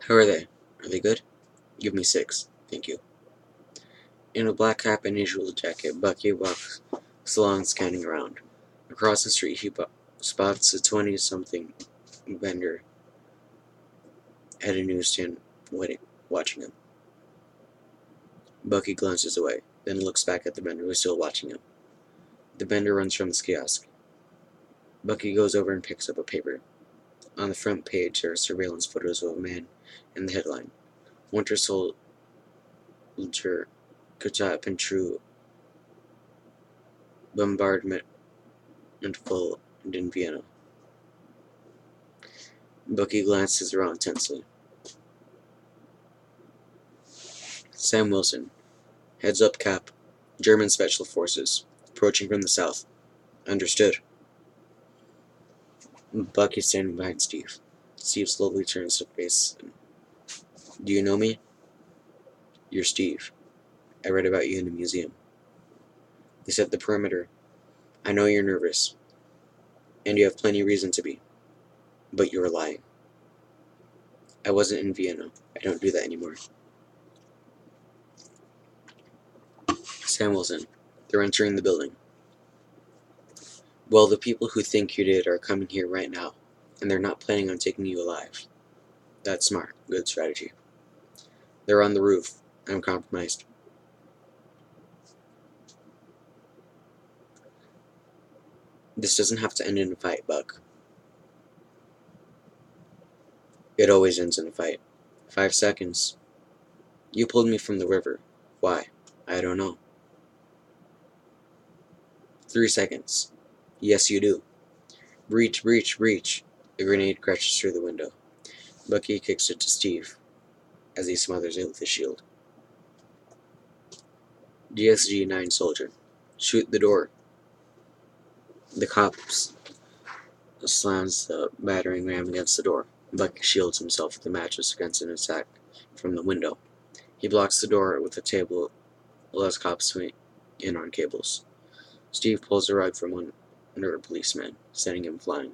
How are they? Are they good? Give me 6. Thank you. In a black cap and usual jacket, Bucky walks along scanning around. Across the street, he spots a 20-something vendor at a newsstand watching him. Bucky glances away, then looks back at the vendor who's still watching him. The vendor runs from his kiosk. Bucky goes over and picks up a paper. On the front page, there are surveillance photos of a man and the headline, Winter Soldier caught in true bombardment full in Vienna. Bucky glances around tensely. Sam Wilson, heads up Cap, German Special Forces, approaching from the south. Understood. Bucky standing behind Steve. Steve slowly turns to face him. Do you know me? You're Steve. I read about you in a museum. They set the perimeter. I know you're nervous, and you have plenty of reason to be, but you're lying. I wasn't in Vienna. I don't do that anymore. Sam Wilson. They're entering the building. Well, the people who think you did are coming here right now, and they're not planning on taking you alive. That's smart. Good strategy. They're on the roof. I'm compromised. This doesn't have to end in a fight, Buck. It always ends in a fight. 5 seconds. You pulled me from the river. Why? I don't know. 3 seconds. Yes, you do. Breach, breach, breach. A grenade crashes through the window. Bucky kicks it to Steve as he smothers it with his shield. DSG-9 soldier. Shoot the door. The cops slams the battering ram against the door. Bucky shields himself with the mattress against an attack from the window. He blocks the door with a table, allows cops swing in on cables. Steve pulls the rug from under a policeman, sending him flying.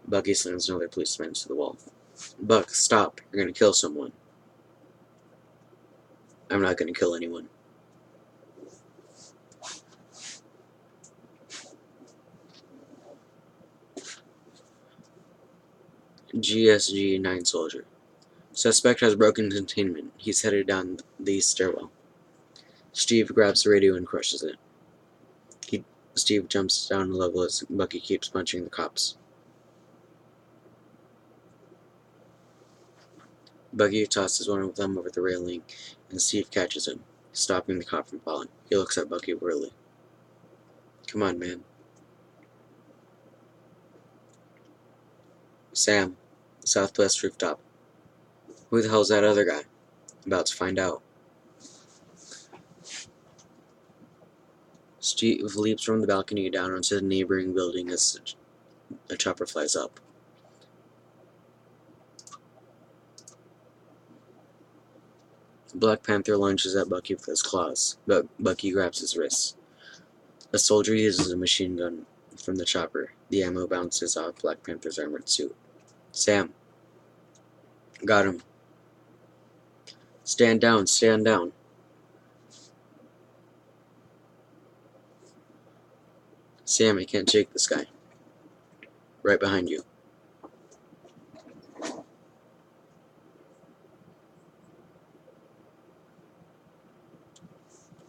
Bucky slams another policeman to the wall. Buck, stop. You're gonna kill someone. I'm not gonna kill anyone. GSG-9 soldier. Suspect has broken containment. He's headed down the stairwell. Steve grabs the radio and crushes it. Steve jumps down a level as Bucky keeps punching the cops. Bucky tosses one of them over the railing, and Steve catches him, stopping the cop from falling. He looks at Bucky wearily. Come on, man. Sam, southwest rooftop. Who the hell's that other guy? About to find out. Steve leaps from the balcony down onto the neighboring building as a chopper flies up. Black Panther lunges at Bucky with his claws, but Bucky grabs his wrists. A soldier uses a machine gun from the chopper. The ammo bounces off Black Panther's armored suit. Sam. Got him. Stand down, stand down. Sam, I can't take this guy. Right behind you.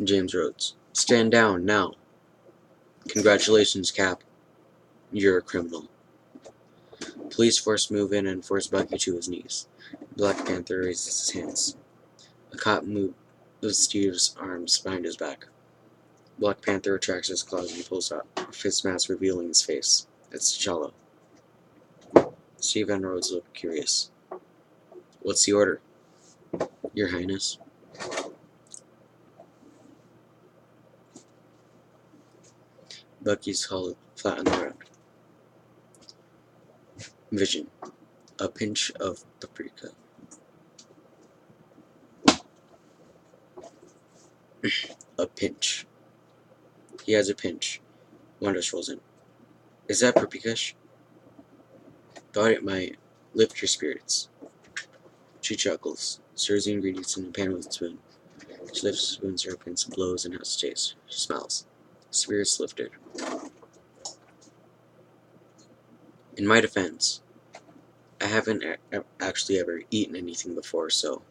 James Rhodes. Stand down, now. Congratulations, Cap. You're a criminal. Police force move in and force Bucky to his knees. Black Panther raises his hands. A cop moves Steve's arms behind his back. Black Panther retracts his claws and pulls off his mask, revealing his face. It's T'Challa. Steve and Rhodes look curious. What's the order? Your Highness. Bucky's hull flat on the ground. Vision. A pinch of paprika. A pinch. He has a pinch. Wanda strolls in. Is that paprika? Thought it might lift your spirits. She chuckles, stirs the ingredients in a pan with a spoon. She lifts the spoon syrup and blows and has a taste. She smells. Spirits lifted. In my defense, I haven't actually ever eaten anything before, so...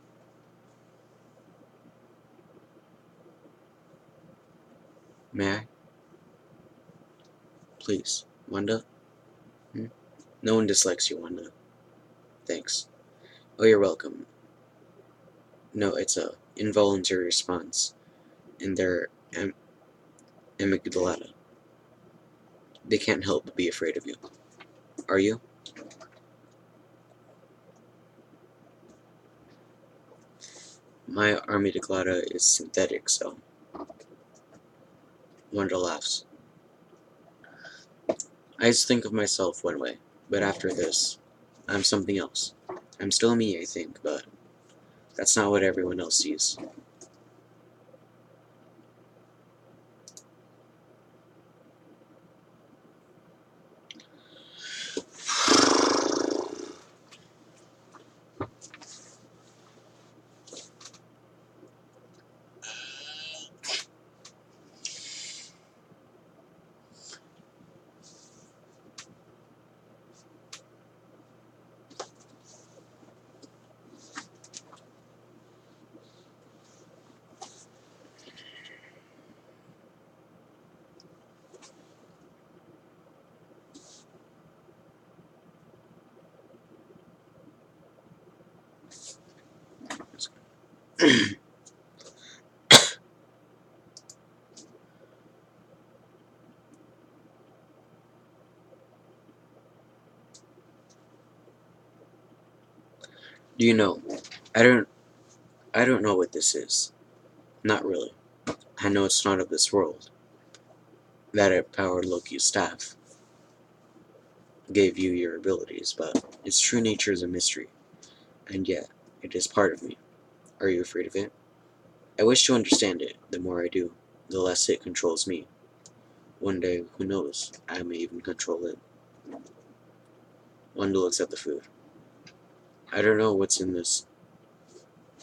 May I? Please. Wanda? No one dislikes you, Wanda. Thanks. Oh, you're welcome. No, it's a involuntary response in their amygdala. They can't help but be afraid of you. Are you? My amygdala is synthetic, so... Wanda laughs. I just think of myself one way, but after this, I'm something else. I'm still me, I think, but That's not what everyone else sees. Do you know? I don't know what this is. Not really. I know it's not of this world. That it powered Loki's staff. Gave you your abilities, but its true nature is a mystery. And yet, it is part of me. Are you afraid of it? I wish to understand it. The more I do, the less it controls me. One day, who knows, I may even control it. Wanda looks at the food. I don't know what's in this,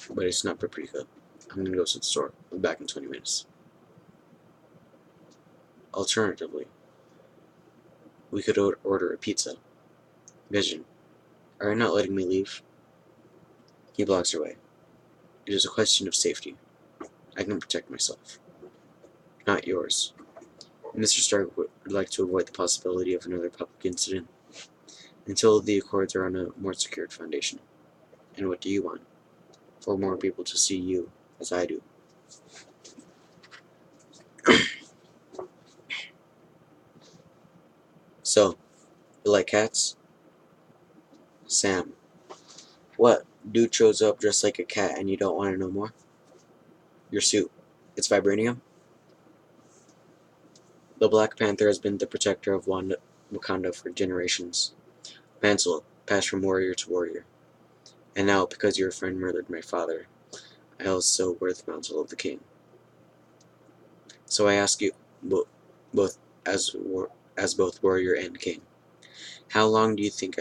but it's not paprika. I'm gonna go to the store. I'll be back in 20 minutes. Alternatively, we could order a pizza. Vision, are you not letting me leave? He blocks her way. It is a question of safety. I can protect myself. Not yours. Mr. Stark would like to avoid the possibility of another public incident until the Accords are on a more secured foundation. And what do you want? For more people to see you as I do. So, you like cats? Sam. What? Dude shows up dressed like a cat and you don't want to know more? Your suit. It's vibranium? The Black Panther has been the protector of Wakanda for generations. Mantle, passed from warrior to warrior. And now, because your friend murdered my father, I also wear the mantle of the king. So I ask you, both as both warrior and king, how long do you think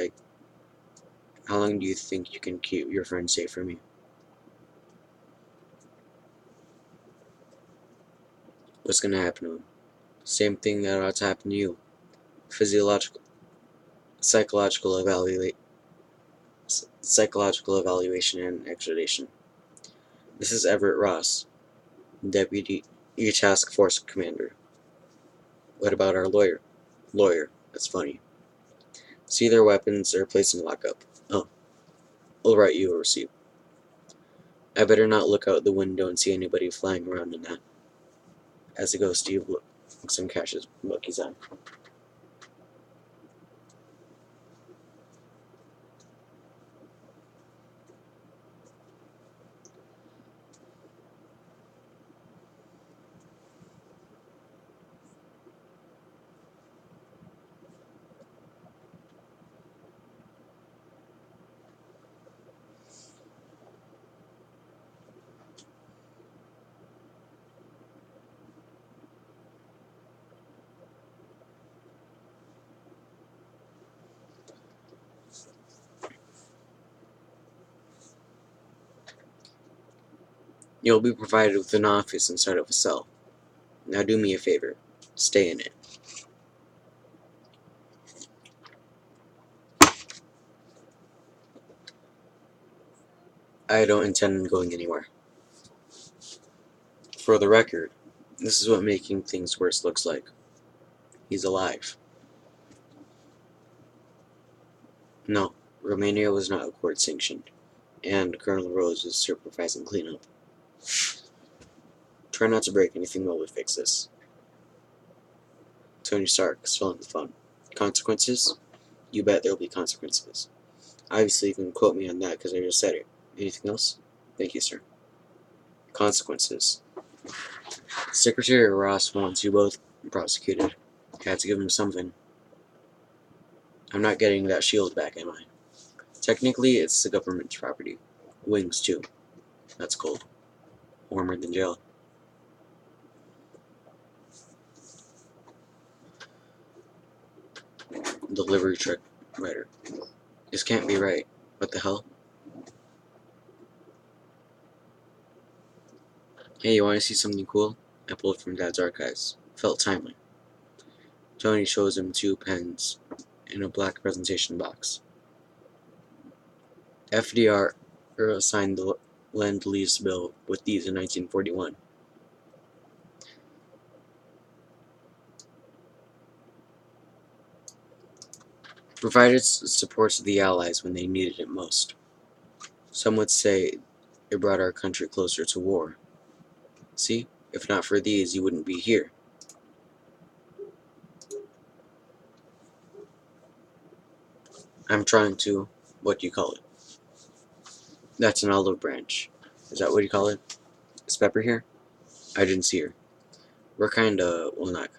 you can keep your friend safe from me? What's gonna happen to him? Same thing that ought to happen to you. Physiological, psychological evaluation and extradition. This is Everett Ross, Deputy Task Force Commander. What about our lawyer? Lawyer. That's funny. See their weapons are placed in lockup. Oh, I'll write you a receipt. I better not look out the window and see anybody flying around in that. As he goes, Steve looks and catches Bucky's eye. You'll be provided with an office inside of a cell. Now do me a favor. Stay in it. I don't intend on going anywhere. For the record, this is what making things worse looks like. He's alive. No, Romania was not Accord sanctioned, and Colonel Rose is supervising cleanup. Try not to break anything while we fix this. Tony Stark, still on the phone. Consequences? You bet there'll be consequences. Obviously, you can quote me on that because I just said it. Anything else? Thank you, sir. Consequences. Secretary Ross wants you both prosecuted. Had to give him something. I'm not getting that shield back, am I? Technically, it's the government's property. Wings, too. That's cold. Warmer than jail. Delivery truck rider. This can't be right. What the hell? Hey, you want to see something cool? I pulled from Dad's archives. Felt timely. Tony shows him 2 pens in a black presentation box. FDR signed the Lend-Lease bill with these in 1941. Provided support to the Allies when they needed it most. Some would say it brought our country closer to war. See, if not for these, you wouldn't be here. I'm trying to, what do you call it? That's an olive branch. Is that what you call it? Is Pepper here? I didn't see her. We're not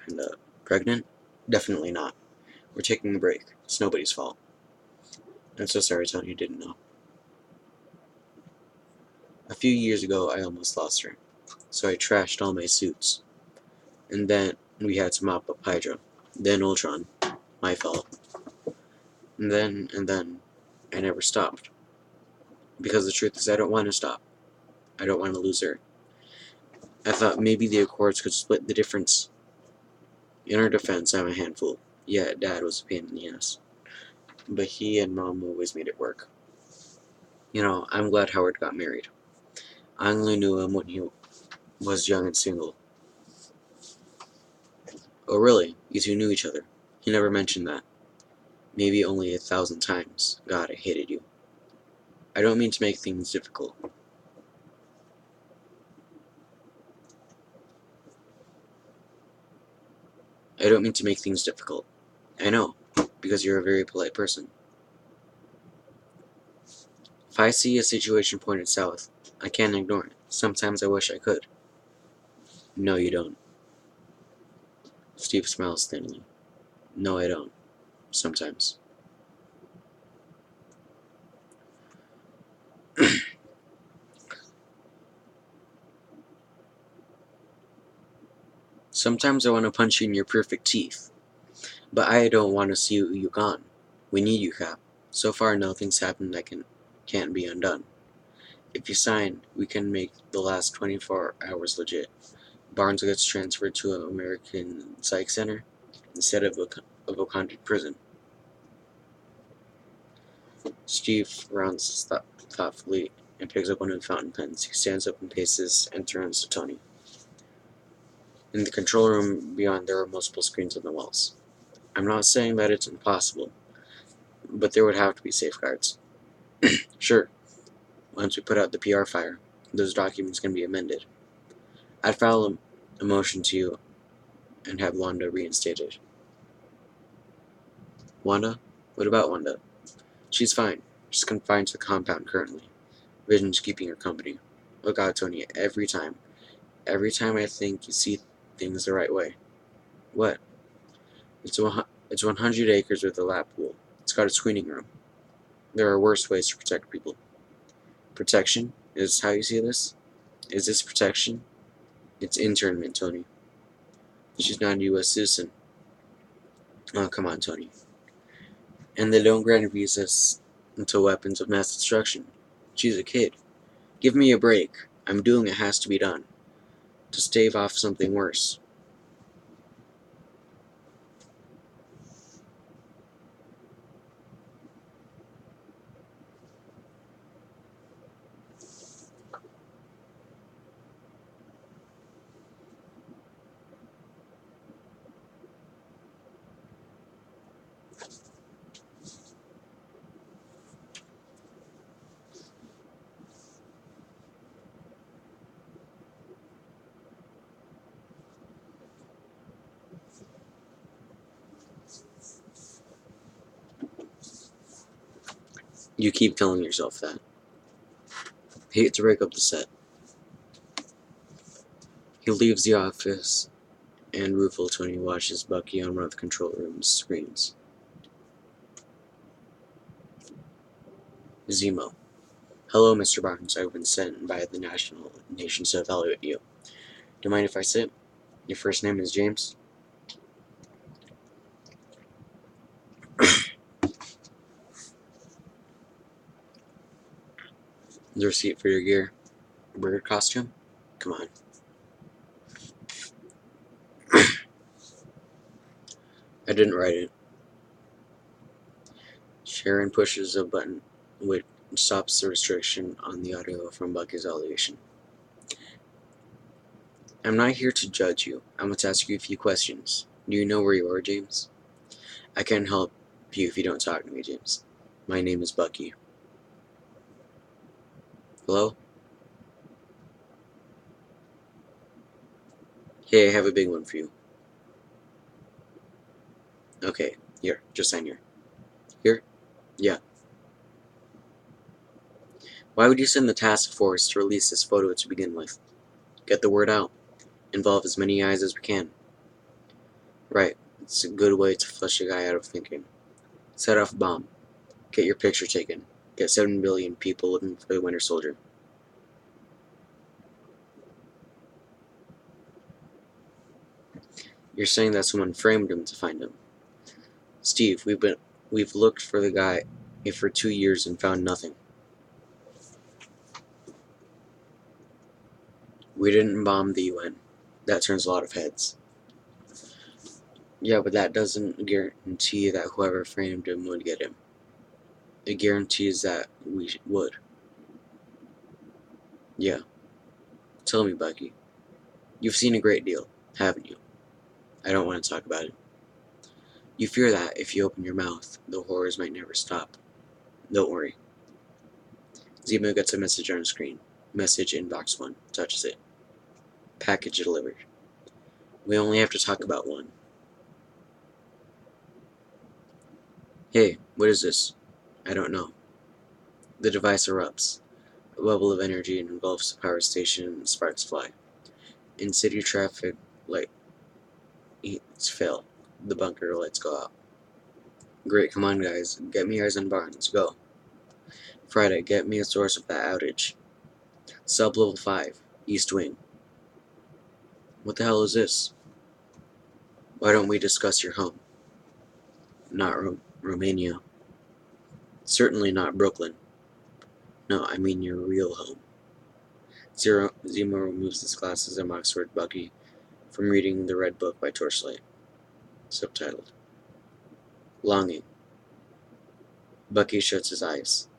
pregnant? Definitely not. We're taking a break. It's nobody's fault. I'm so sorry, Tony, you didn't know. A few years ago, I almost lost her. So I trashed all my suits. And then we had to mop up Hydra. Then Ultron. My fault. And then, I never stopped. Because the truth is, I don't want to stop. I don't want to lose her. I thought maybe the Accords could split the difference. In her defense, I'm a handful. Yeah, Dad was a pain in the ass. But he and Mom always made it work. You know, I'm glad Howard got married. I only knew him when he was young and single. Oh really? You two knew each other? He never mentioned that. Maybe only 1,000 times. God, I hated you. I don't mean to make things difficult. I don't mean to make things difficult. I know, because you're a very polite person. If I see a situation pointed south, I can't ignore it. Sometimes I wish I could. No, you don't. Steve smiles thinly. No, I don't. Sometimes. Sometimes I want to punch you in your perfect teeth. But I don't want to see you gone. We need you, Cap. So far, nothing's happened that can't be undone. If you sign, we can make the last 24 hours legit. Barnes gets transferred to an American Psych Center instead of a convict prison. Steve rounds thoughtfully and picks up one of the fountain pens. He stands up and paces and turns to Tony. In the control room beyond, there are multiple screens on the walls. I'm not saying that it's impossible, but there would have to be safeguards. Sure, once we put out the PR fire, those documents can be amended. I'd file a motion to you and have Wanda reinstated. Wanda? What about Wanda? She's fine. She's confined to the compound currently. Vision's keeping her company. Look out, Tony, every time. Every time I think you see things the right way. What? It's 100 acres with a lap pool. It's got a screening room. There are worse ways to protect people. Protection? Is how you see this? Is this protection? It's internment, Tony. She's not a U.S. citizen. Oh, come on, Tony. And they don't grant visas until weapons of mass destruction. She's a kid. Give me a break. I'm doing what has to be done. To stave off something worse. You keep telling yourself that. Hate to break up the set. He leaves the office, and rueful Tony watches Bucky on one of the control room's screens. Zemo. Hello, Mr. Barnes. I've been sent by the nation to evaluate you. Do you mind if I sit? Your first name is James? The receipt for your gear. Bird costume? Come on. I didn't write it. Sharon pushes a button which stops the restriction on the audio from Bucky's allegation. I'm not here to judge you. I want to ask you a few questions. Do you know where you are, James? I can't help you if you don't talk to me, James. My name is Bucky. Hello? Hey, I have a big one for you. Okay, here, just sign here. Here? Yeah. Why would you send the task force to release this photo to begin with? Get the word out. Involve as many eyes as we can. Right, it's a good way to flush a guy out of thinking. Set off a bomb. Get your picture taken. Get 7 billion people looking for the Winter Soldier. You're saying that someone framed him to find him. Steve, we've looked for the guy for 2 years and found nothing. We didn't bomb the UN. That turns a lot of heads. Yeah, but that doesn't guarantee that whoever framed him would get him. It guarantees that we would. Yeah. Tell me, Bucky. You've seen a great deal, haven't you? I don't want to talk about it. You fear that if you open your mouth, the horrors might never stop. Don't worry. Zemo gets a message on the screen. Message inbox 1. Touches it. Package delivered. We only have to talk about one. Hey, what is this? I don't know. The device erupts. A bubble of energy engulfs the power station and sparks fly. In city traffic, lights fail. The bunker lights go out. Great, come on guys. Get me eyes on Barnes. Go. Friday, get me a source of that outage. Sub-level 5. East Wing. What the hell is this? Why don't we discuss your home? Not Romania. Certainly not Brooklyn. No, I mean your real home. Zemo removes his glasses and mocks toward Bucky from reading the Red Book by Torchlight. Subtitled. Longing. Bucky shuts his eyes.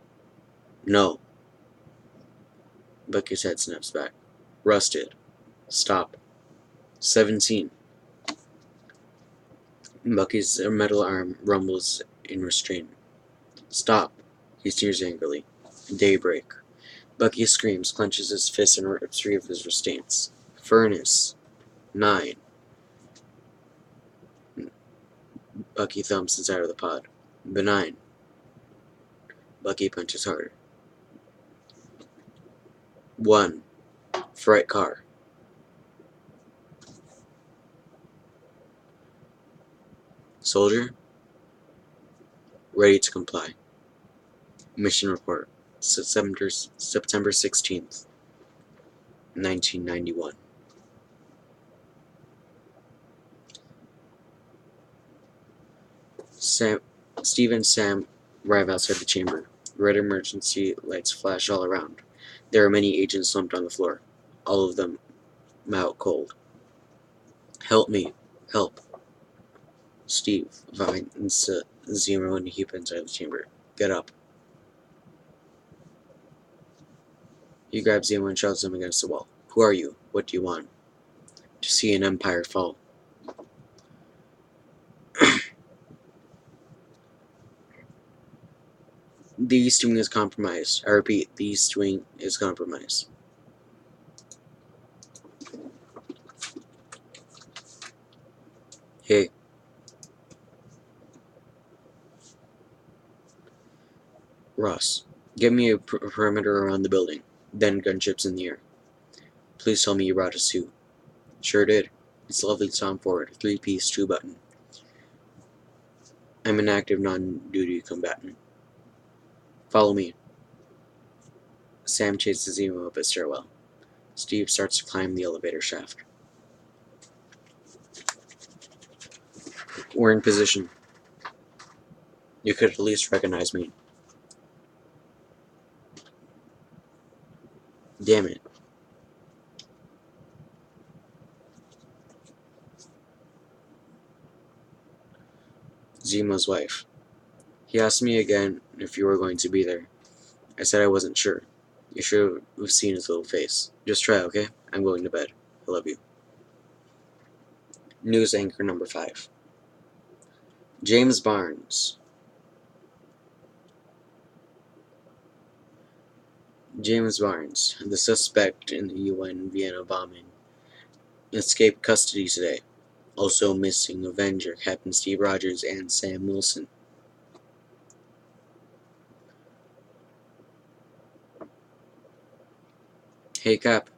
No. Bucky's head snaps back. Rusted. Stop. 17. Bucky's metal arm rumbles in restraint. Stop. He sneers angrily. Daybreak. Bucky screams, clenches his fist, and rips free of his restraints. Furnace. 9. Bucky thumps inside of the pod. Benign. Bucky punches harder. 1. Fright car. Soldier. Ready to comply. Mission report. September 16th, 1991. Steve and Sam arrive outside the chamber. Red emergency lights flash all around. There are many agents slumped on the floor, all of them out cold. Help me. Help. Steve finds Zemo and a heap inside the chamber. Get up. He grabs Zemo and shoves him against the wall. Who are you? What do you want? To see an empire fall. The East Wing is compromised. I repeat, the East Wing is compromised. Hey. Ross, get me a perimeter around the building, then gunships in the air. Please tell me you brought a suit. Sure did. It's lovely Tom Ford, 3-piece, 2-button. I'm an active non-duty combatant. Follow me. Sam chases Zemo up a stairwell. Steve starts to climb the elevator shaft. We're in position. You could at least recognize me. Damn it. Zemo's wife. He asked me again if you were going to be there. I said I wasn't sure. You should have seen his little face. Just try, okay? I'm going to bed. I love you. News anchor number 5. James Barnes. James Barnes, the suspect in the UN Vienna bombing, escaped custody today. Also missing Avenger Captain Steve Rogers and Sam Wilson. Hey, Cap.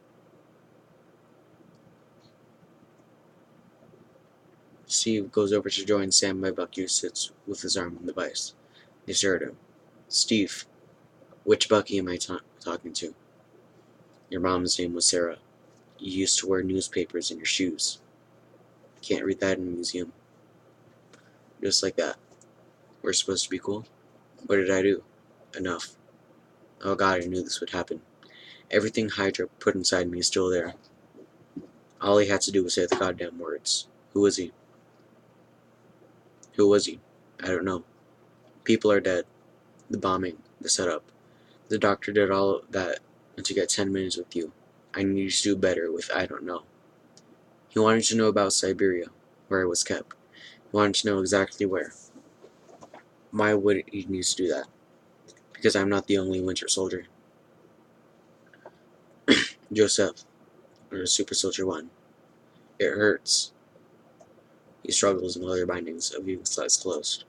Steve goes over to join Sam by Bucky, who sits with his arm on the vise. They stare at him. Steve, which Bucky am I talking to? Your mom's name was Sarah. You used to wear newspapers in your shoes. Can't read that in a museum. Just like that. We're supposed to be cool? What did I do? Enough. Oh god, I knew this would happen. Everything Hydra put inside me is still there. All he had to do was say the goddamn words. Who was he? Who was he? I don't know. People are dead. The bombing. The setup. The doctor did all of that to get 10 minutes with you. I need you to do better with I don't know. He wanted to know about Siberia, where it was kept. He wanted to know exactly where. Why would he need to do that? Because I'm not the only Winter Soldier. Joseph, or Super Soldier 1. It hurts. He struggles in the leather bindings of his eyes closed.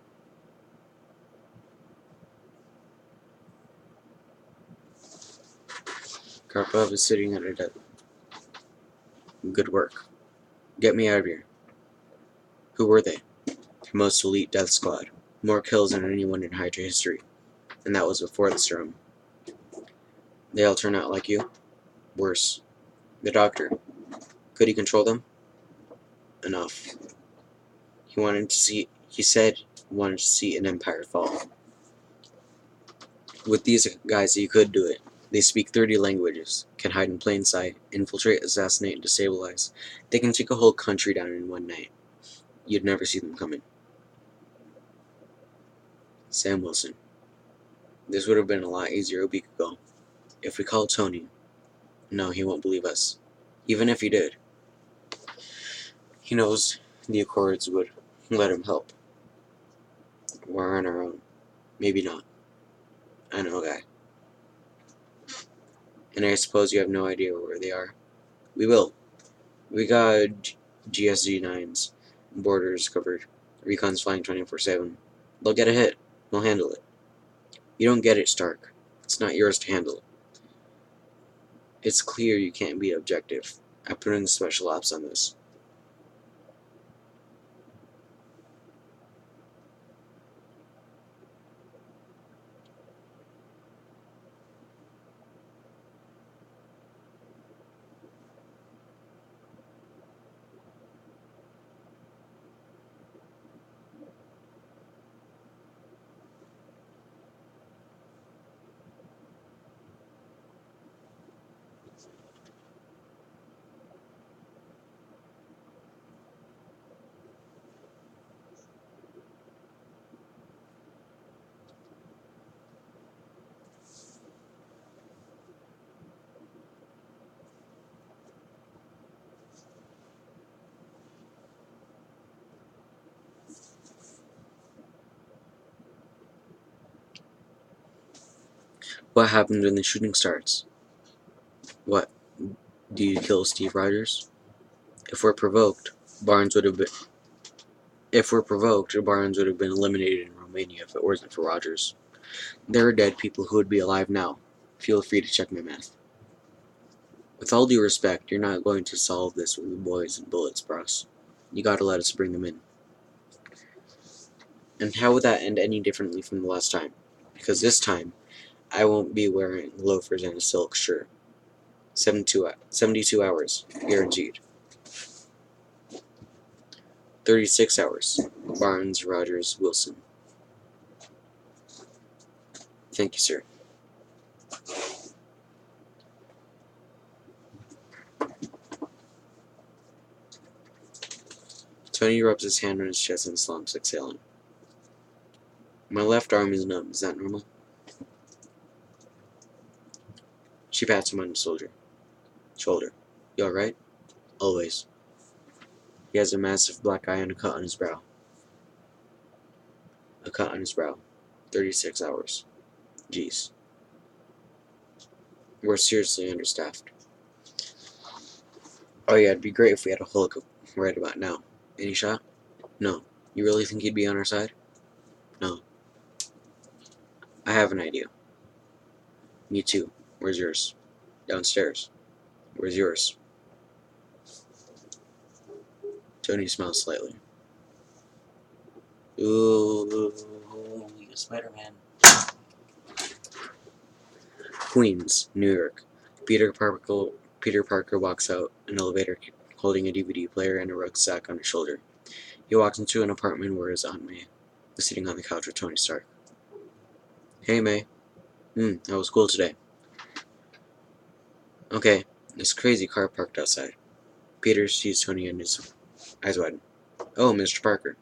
Karpov is sitting at a desk. Good work. Get me out of here. Who were they? The most elite death squad. More kills than anyone in Hydra history. And that was before the serum. They all turn out like you? Worse. The doctor. Could he control them? Enough. He said he wanted to see an empire fall. With these guys, you could do it. They speak 30 languages, can hide in plain sight, infiltrate, assassinate, and destabilize. They can take a whole country down in one night. You'd never see them coming. Sam Wilson. This would have been a lot easier a week ago. If we called Tony. No, he won't believe us. Even if he did. He knows the Accords would let him help. We're on our own. Maybe not. I know a guy. And I suppose you have no idea where they are. We will. We got GSD-9s. Borders covered. Recon's flying 24/7. They'll get a hit. We'll handle it. You don't get it, Stark. It's not yours to handle. It's clear you can't be objective. I put in the special ops on this. What happened when the shooting starts? What? Do you kill Steve Rogers? If we're provoked, Barnes would have been eliminated in Romania if it wasn't for Rogers. There are dead people who would be alive now. Feel free to check my math. With all due respect, you're not going to solve this with the boys and bullets, Bros. You gotta let us bring them in. And how would that end any differently from the last time? Because this time, I won't be wearing loafers and a silk shirt. 72 hours, guaranteed. 36 hours. Barnes, Rogers, Wilson. Thank you, sir. Tony rubs his hand on his chest and slumps, exhaling. My left arm is numb. Is that normal? She pats him on his shoulder. You alright? Always. He has a massive black eye and a cut on his brow. 36 hours. Jeez. We're seriously understaffed. Oh yeah, it'd be great if we had a Hulk right about now. Any shot? No. You really think he'd be on our side? No. I have an idea. Me too. Where's yours? Downstairs. Where's yours? Tony smiles slightly. Ooh, Spider-Man. Queens, New York. Peter Parker walks out an elevator holding a DVD player and a rucksack on his shoulder. He walks into an apartment where his Aunt May is sitting on the couch with Tony Stark. Hey, May. That was cool today. Okay, this crazy car parked outside. Peter sees Tony and his eyes widen. Oh, Mr. Parker.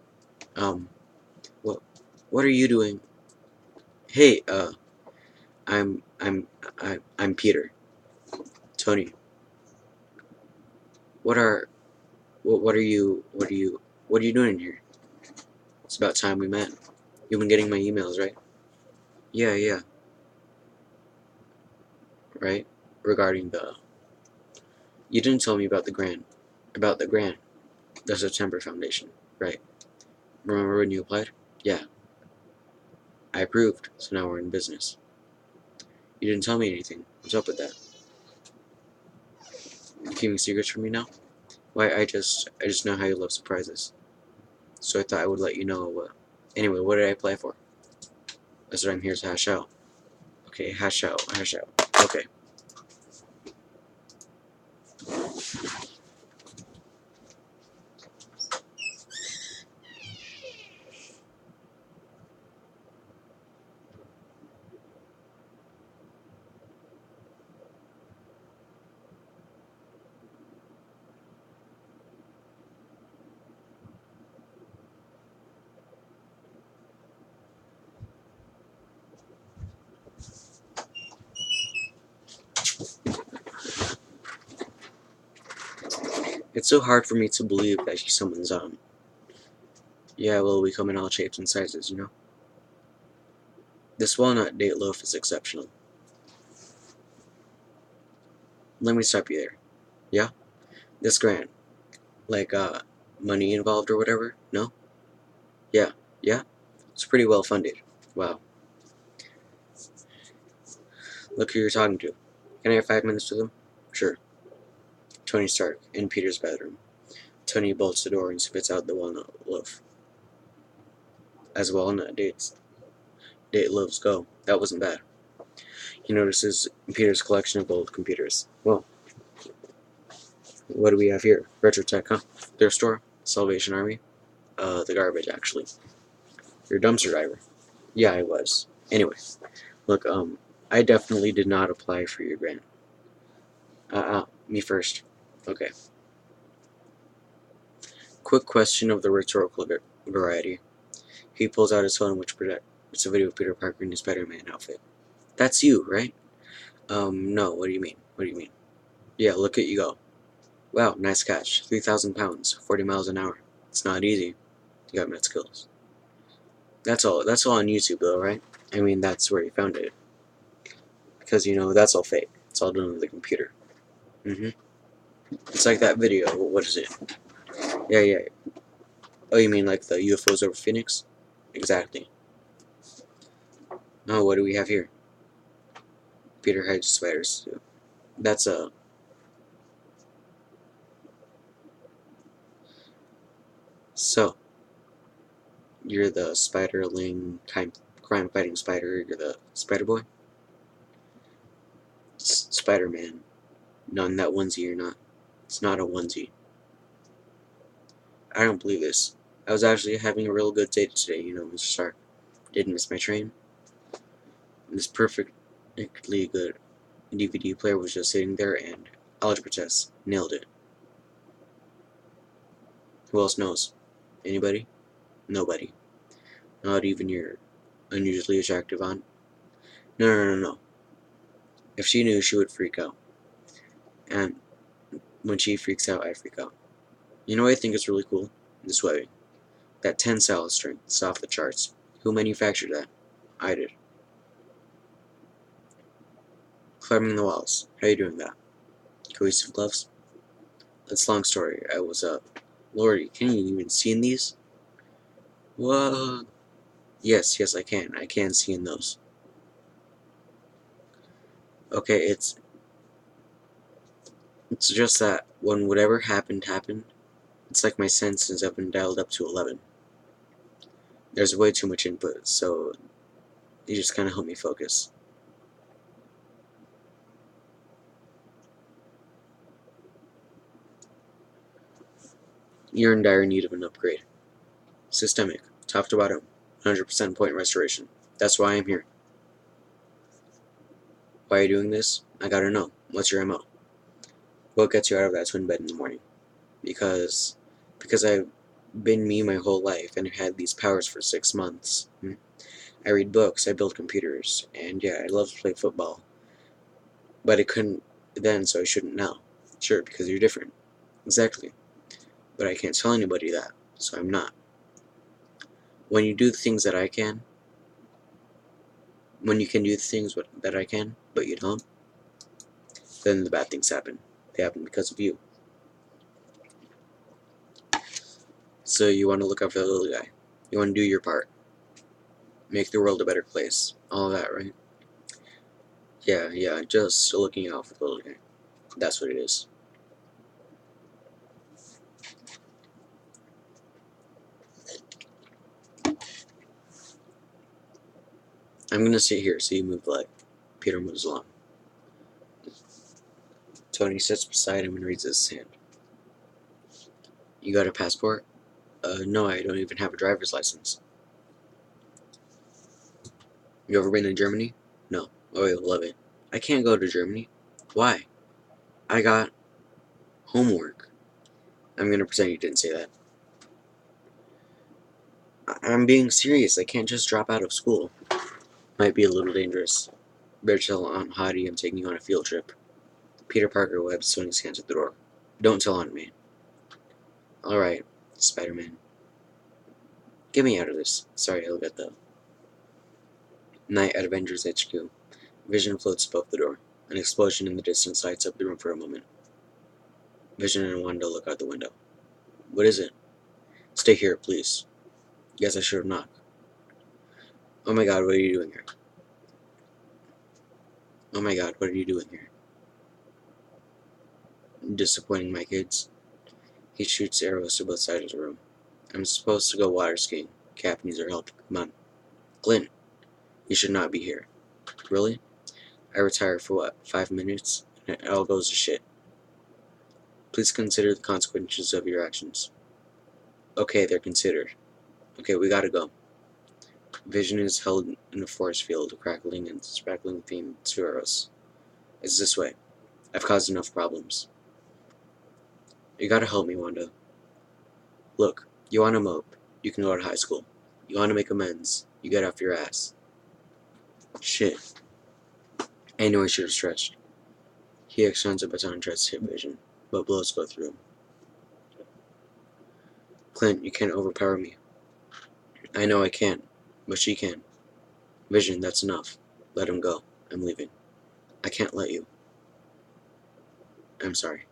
What are you doing? Hey, I'm Peter. Tony. What are you doing here? It's about time we met. You've been getting my emails, right? Yeah. Right? Regarding you didn't tell me about the grant. The September Foundation, right? Remember when you applied? Yeah. I approved, so now we're in business. You didn't tell me anything. What's up with that? You keeping secrets from me now? Why, I just know how you love surprises. So I thought I would let you know. Anyway, what did I apply for? That's what I'm here to hash out. Okay, hash out. Okay. It's so hard for me to believe that she's someone's Yeah, well, we come in all shapes and sizes, you know? This walnut date loaf is exceptional. Let me stop you there. Yeah? This grant. Like, money involved or whatever? No? Yeah. It's pretty well funded. Wow. Look who you're talking to. Can I have 5 minutes with him? Sure. Tony Stark, in Peter's bedroom. Tony bolts the door and spits out the walnut loaf. As walnut date loaves go, that wasn't bad. He notices Peter's collection of old computers. Well, what do we have here? Retro Tech, huh? Thrift store? Salvation Army? The garbage, actually. You're a dumpster driver. Yeah, I was. Anyway, look, I definitely did not apply for your grant. Me first. Okay. Quick question of the rhetorical variety. He pulls out his phone, which projects a video of Peter Parker in his Spider-Man outfit. That's you, right? No, what do you mean? Yeah, look at you go. Wow, nice catch. 3,000 pounds, 40 miles an hour. It's not easy. You got mad skills. That's all on YouTube though, right? I mean, that's where he found it. Because, that's all fake. It's all done with the computer. It's like that video, what is it? Yeah. Oh, you mean like the UFOs over Phoenix? Exactly. Oh, what do we have here? Peter hides spiders. That's So, you're the spiderling crime-fighting spider. You're the spider boy? Spider-Man. Not in that onesie, you're not. It's not a onesie. I don't believe this. I was actually having a real good day today, Mr. Stark. Didn't miss my train. This perfectly good DVD player was just sitting there, and algebra test. Nailed it. Who else knows? Anybody? Nobody. Not even your unusually attractive aunt? No. If she knew, she would freak out. And when she freaks out, I freak out. You know what I think is really cool? This webbing. That tensile strength is off the charts. Who manufactured that? I did. Climbing the walls. How are you doing that? Cohesive gloves? That's a long story. I was up. Lordy, can you even see in these? What? Yes, I can. I can see in those. Okay, it's just that when whatever happened, it's like my senses have been dialed up to 11. There's way too much input, so you just kind of help me focus. You're in dire need of an upgrade. Systemic, top to bottom, 100% point restoration. That's why I'm here. Why are you doing this? I gotta know. What's your MO? What gets you out of that twin bed in the morning? Because I've been me my whole life and had these powers for 6 months. I read books, I build computers, and yeah, I love to play football. But I couldn't then, so I shouldn't now. Sure, because you're different. Exactly. But I can't tell anybody that, so I'm not. When you do the things that I can, when you can do the things that I can, but you don't, then the bad things happen. They happen because of you. So you want to look out for the little guy. You want to do your part. Make the world a better place. All that, right? Yeah, just looking out for the little guy. That's what it is. I'm gonna sit here so you move the leg. Peter moves along. Tony sits beside him and reads his hand. You got a passport? No, I don't even have a driver's license. You ever been to Germany? No. Oh, you'll love it. I can't go to Germany. Why? I got homework. I'm gonna pretend you didn't say that. I'm being serious. I can't just drop out of school. Might be a little dangerous. Better tell Aunt Hattie I'm taking you on a field trip. Peter Parker webs Tony's hands at the door. Don't tell Aunt May. Alright, Spider-Man. Get me out of this. Sorry, I'll get the night at Avengers HQ. Vision floats above the door. An explosion in the distance lights up the room for a moment. Vision and Wanda look out the window. What is it? Stay here, please. Yes, I should have knocked. Oh my god, what are you doing here? Oh my god, what are you doing here? Disappointing my kids. He shoots arrows to both sides of the room. I'm supposed to go water skiing. Cap needs our help. Come on. Clint, you should not be here. Really? I retire for what, 5 minutes? And it all goes to shit. Please consider the consequences of your actions. Okay, they're considered. Okay, we gotta go. Vision is held in a force field, crackling and sparkling beam to arrows. It's this way. I've caused enough problems. You gotta help me, Wanda. Look, you wanna mope, you can go to high school. You wanna make amends, you get off your ass. Shit. I know I should have stretched. He extends a baton and tries to hit Vision, but blows go through him. Clint, you can't overpower me. I know I can't, but she can. Vision, that's enough. Let him go. I'm leaving. I can't let you. I'm sorry.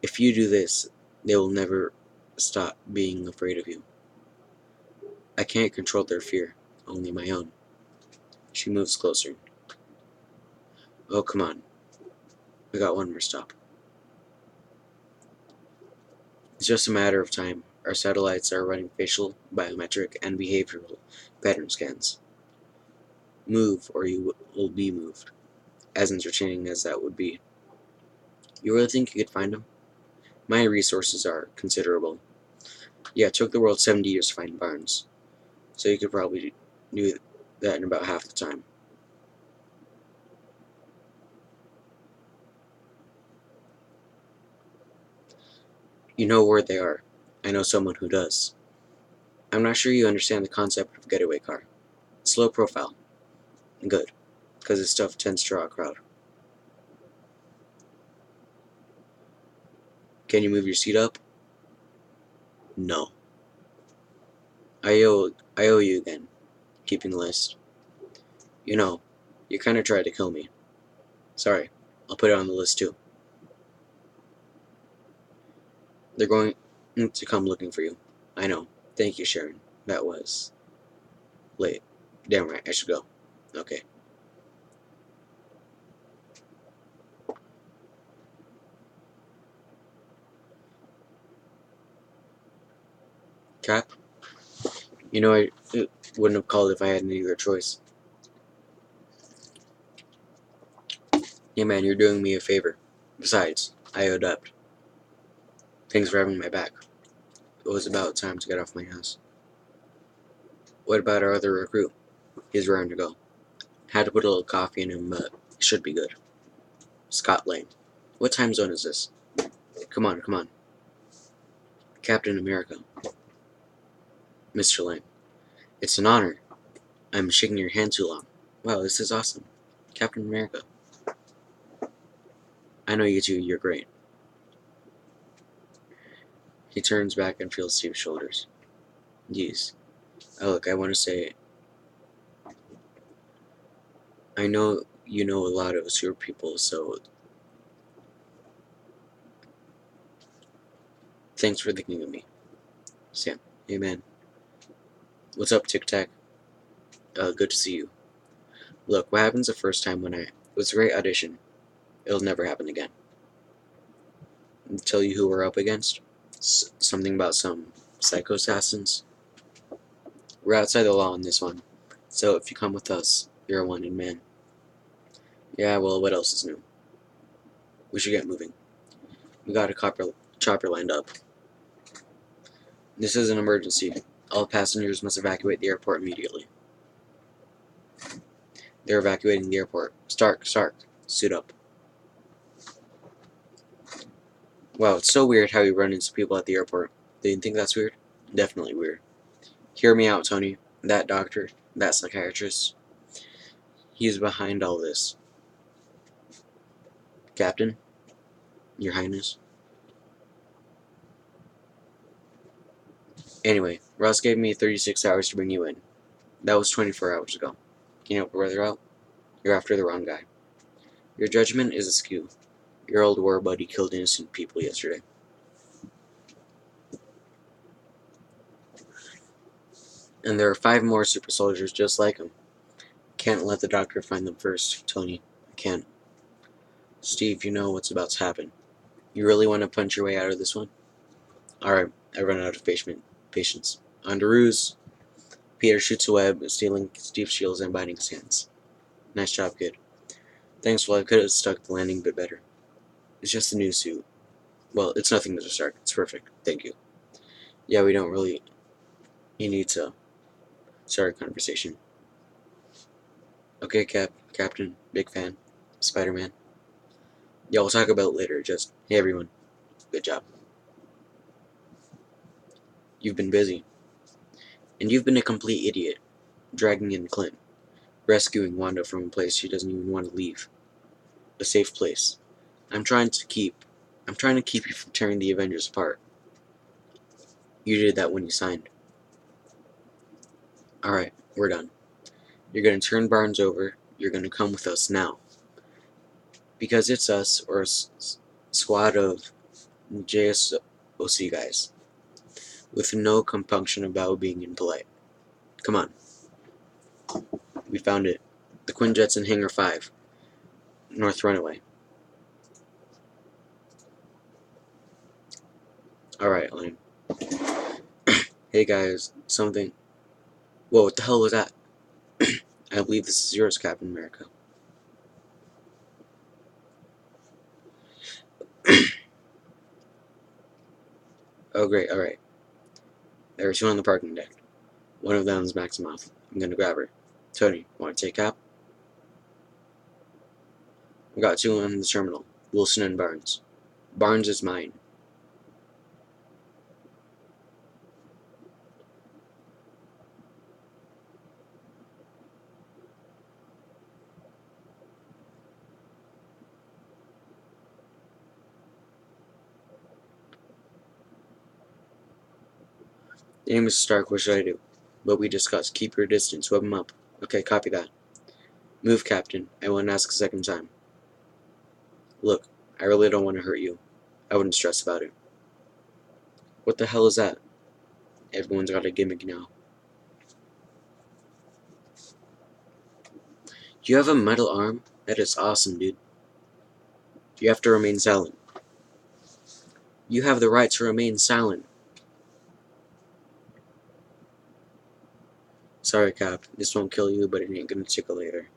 If you do this, they will never stop being afraid of you. I can't control their fear, only my own. She moves closer. Oh, come on. We got one more stop. It's just a matter of time. Our satellites are running facial, biometric, and behavioral pattern scans. Move, or you will be moved. as entertaining as that would be. You really think you could find him? My resources are considerable. Yeah, it took the world 70 years to find Barnes, so you could probably do that in about half the time. You know where they are. I know someone who does. I'm not sure you understand the concept of getaway car. Slow profile. Good, because this stuff tends to draw a crowd. Can you move your seat up? No. I owe you again. Keeping the list. You know, you kinda tried to kill me. Sorry, I'll put it on the list too. They're going to come looking for you. I know. Thank you, Sharon. That was late. Damn right, I should go. Okay. Cap? You know, I wouldn't have called if I had any other choice. Hey man, you're doing me a favor. Besides, I owed up. Thanks for having my back. It was about time to get off my ass. What about our other recruit? He's raring to go. Had to put a little coffee in him, but it should be good. Scott Lane. What time zone is this? Come on, come on. Captain America. Mr. Lane. It's an honor. I'm shaking your hand too long. Wow, this is awesome. Captain America. I know you too, you're great. He turns back and feels Steve's shoulders. Geez. Oh, look, I want to say, I know you know a lot of super people, so thanks for thinking of me. Sam. Hey man. What's up, Tic Tac? Good to see you. Look, what happens the first time it was a great audition. It'll never happen again. I'll tell you who we're up against? Something about some psycho assassins? We're outside the law on this one, so if you come with us, you're a wanted man. Yeah, well, what else is new? We should get moving. We got a chopper lined up. This is an emergency. All passengers must evacuate the airport immediately. They're evacuating the airport. Stark, suit up. Wow, it's so weird how you run into people at the airport. Do you think that's weird? Definitely weird. Hear me out, Tony. That doctor, that psychiatrist, he's behind all this. Captain, Your Highness. Anyway, Ross gave me 36 hours to bring you in. That was 24 hours ago. Can you help a brother out? You're after the wrong guy. Your judgment is askew. Your old war buddy killed innocent people yesterday. And there are 5 more super soldiers just like him. Can't let the doctor find them first, Tony. I can't. Steve, you know what's about to happen. You really want to punch your way out of this one? Alright, I run out of patience. Underoos. Peter shoots a web, stealing Steve's shields and biting his hands. Nice job, kid. Thanks, well, I could have stuck the landing a bit better. It's just a new suit. Well, it's nothing, Mr. Stark. It's perfect. Thank you. Yeah, we don't really... You need to start a conversation. Okay, Captain. Big fan. Spider-Man. Yeah, we'll talk about it later. Just, hey everyone. Good job. You've been busy. And you've been a complete idiot. Dragging in Clint. Rescuing Wanda from a place she doesn't even want to leave. A safe place. I'm trying to keep you from tearing the Avengers apart. You did that when you signed. Alright, we're done. You're gonna turn Barnes over. You're gonna come with us now. Because it's us, or a squad of JSOC guys. With no compunction about being impolite. Come on. We found it. The Quinjets in Hangar 5. North Runaway. Alright, Lane. Hey guys, something... Whoa, what the hell was that? I believe this is yours, Captain America. Oh, great, alright. There are two on the parking deck. One of them is Maximoff. I'm gonna grab her. Tony, want to take Cap? I got two on the terminal. Wilson and Barnes. Barnes is mine. The name is Stark, what should I do? What we discussed. Keep your distance. Web him up. Okay, copy that. Move, Captain. I won't ask a second time. Look, I really don't want to hurt you. I wouldn't stress about it. What the hell is that? Everyone's got a gimmick now. You have a metal arm? That is awesome, dude. You have to remain silent. You have the right to remain silent. Sorry, Cap. This won't kill you, but it ain't gonna tickle later.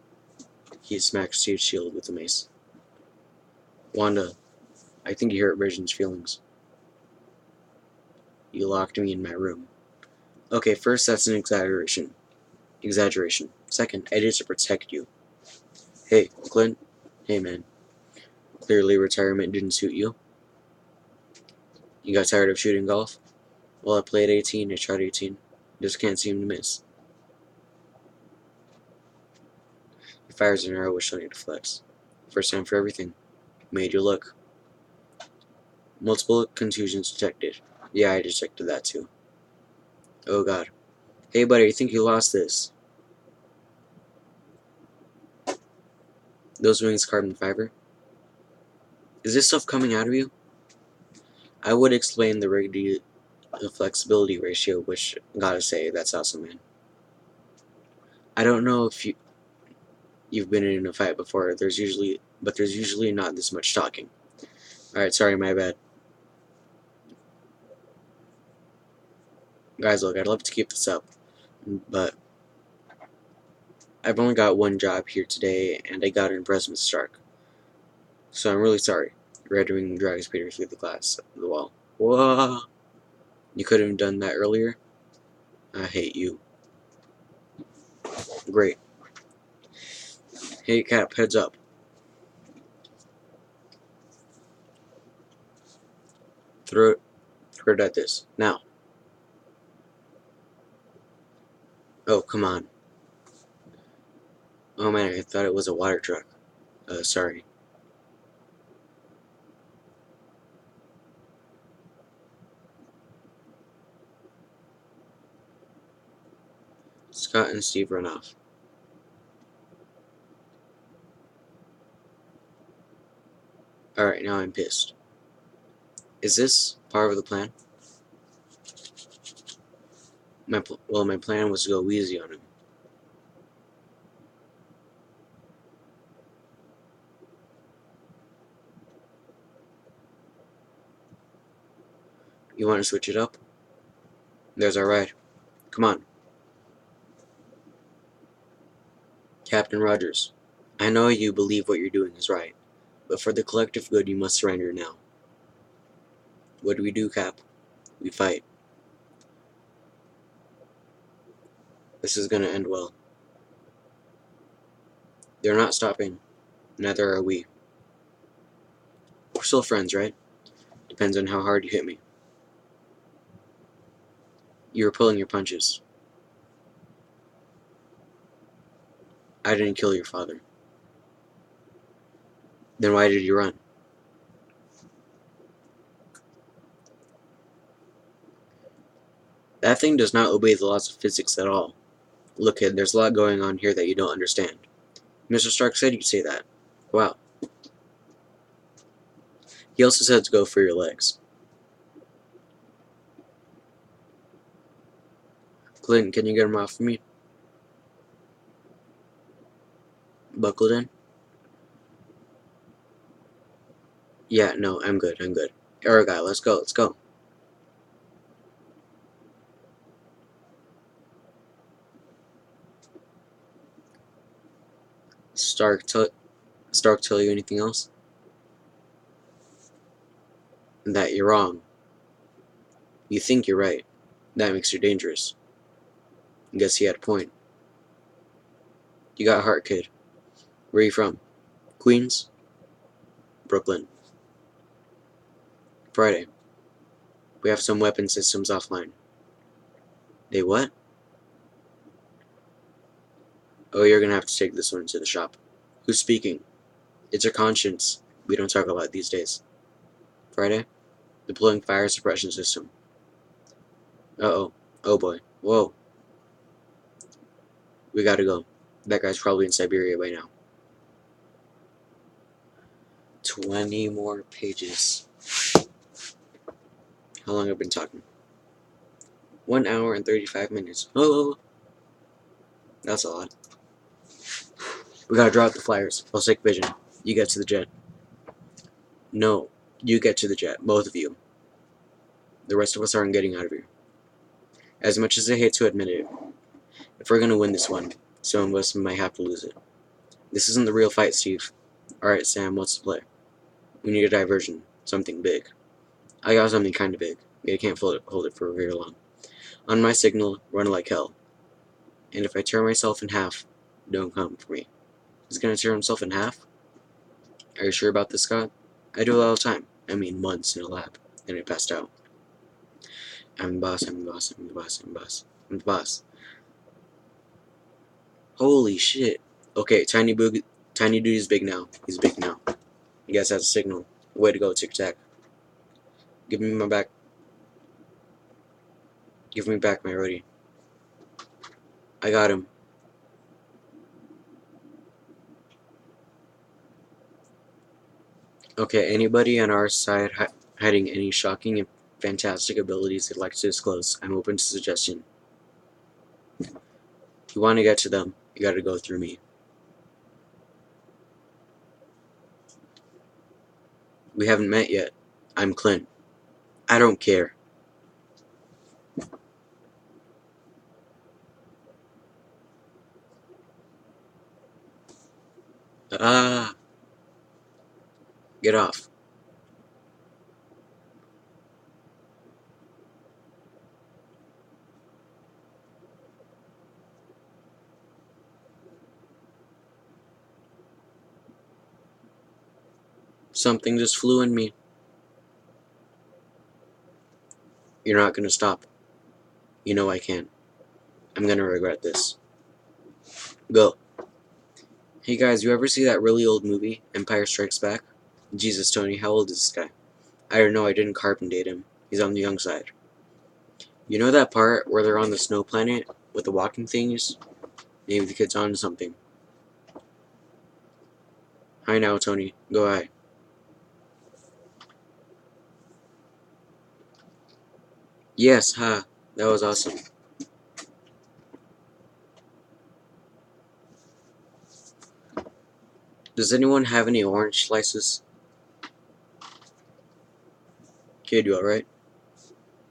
He smacked Steve's shield with a mace. Wanda, I think you hurt Vision's feelings. You locked me in my room. Okay, first, that's an exaggeration. Second, I did to protect you. Hey, Clint. Hey, man. Clearly retirement didn't suit you. You got tired of shooting golf? Well, I played 18, I tried 18. Just can't seem to miss. He fires an arrow with showing to flex. First time for everything. Made you look. Multiple contusions detected. Yeah, I detected that too. Oh god. Hey buddy, I think you lost this. Those wings carbon fiber? Is this stuff coming out of you? I would explain the rigidity flexibility ratio, which, gotta say, that's awesome, man. I don't know if you've been in a fight before. There's usually not this much talking. Alright, sorry, my bad. Guys, look, I'd love to keep this up, but I've only got one job here today, and I gotta impress Mr. Stark. So I'm really sorry. Redwing drags Peter through the wall. Whoa! You could have done that earlier? I hate you. Great. Hey, Cap, heads up. Throw it at this. Now. Oh, come on. Oh man, I thought it was a water truck. Sorry. Scott and Steve run off. Alright, now I'm pissed. Is this part of the plan? My plan was to go easy on him. You want to switch it up? There's our ride. Come on. Captain Rogers, I know you believe what you're doing is right, but for the collective good you must surrender now. What do we do, Cap? We fight. This is gonna end well. They're not stopping. Neither are we. We're still friends, right? Depends on how hard you hit me. You were pulling your punches. I didn't kill your father. Then why did you run? That thing does not obey the laws of physics at all. Look, kid, there's a lot going on here that you don't understand. Mr. Stark said you'd say that. Wow. He also said to go for your legs. Clinton, can you get him off of me? Buckled in? Yeah, no, I'm good. Alright, guy, let's go. Stark tell you anything else? That you're wrong. You think you're right. That makes you dangerous. Guess he had a point. You got heart, kid. Where you from? Queens? Brooklyn. Friday. We have some weapon systems offline. They what? Oh, you're gonna have to take this one to the shop. Who's speaking? It's your conscience. We don't talk about these days. Friday? Deploying fire suppression system. Uh-oh. Oh boy. Whoa. We gotta go. That guy's probably in Siberia by now. 20 more pages. How long have I been talking? 1 hour and 35 minutes. Oh, that's a lot. We gotta draw out the flyers. I'll take vision. You get to the jet. No, you get to the jet. Both of you. The rest of us aren't getting out of here. As much as I hate to admit it, if we're gonna win this one, some of us might have to lose it. This isn't the real fight, Steve. Alright, Sam, what's the play? We need a diversion. Something big. I got something kinda big. I can't hold it for very long. On my signal, run like hell. And if I tear myself in half, don't come for me. He's gonna tear himself in half? Are you sure about this, Scott? I do it all the time. I mean, months in a lab. Then I passed out. I'm the boss, I'm the boss, I'm the boss, I'm the boss. I'm the boss. Holy shit. Okay, Tiny Dude is big now. He's big now. You guys have a signal. Way to go, Tic Tac. Give me my back. Give me back my roadie. I got him. Okay, anybody on our side hiding any shocking and fantastic abilities they'd like to disclose, I'm open to suggestion. If you want to get to them, you gotta go through me. We haven't met yet. I'm Clint. I don't care. Ah, get off. Something just flew in me. You're not gonna stop. You know I can. I'm gonna regret this. Go. Hey guys, you ever see that really old movie, Empire Strikes Back? Jesus, Tony, how old is this guy? I don't know, I didn't carbon date him. He's on the young side. You know that part where they're on the snow planet with the walking things? Maybe the kid's on to something. Hi now, Tony. Go ahead. Yes, ha. That was awesome. Does anyone have any orange slices? Kid, you alright?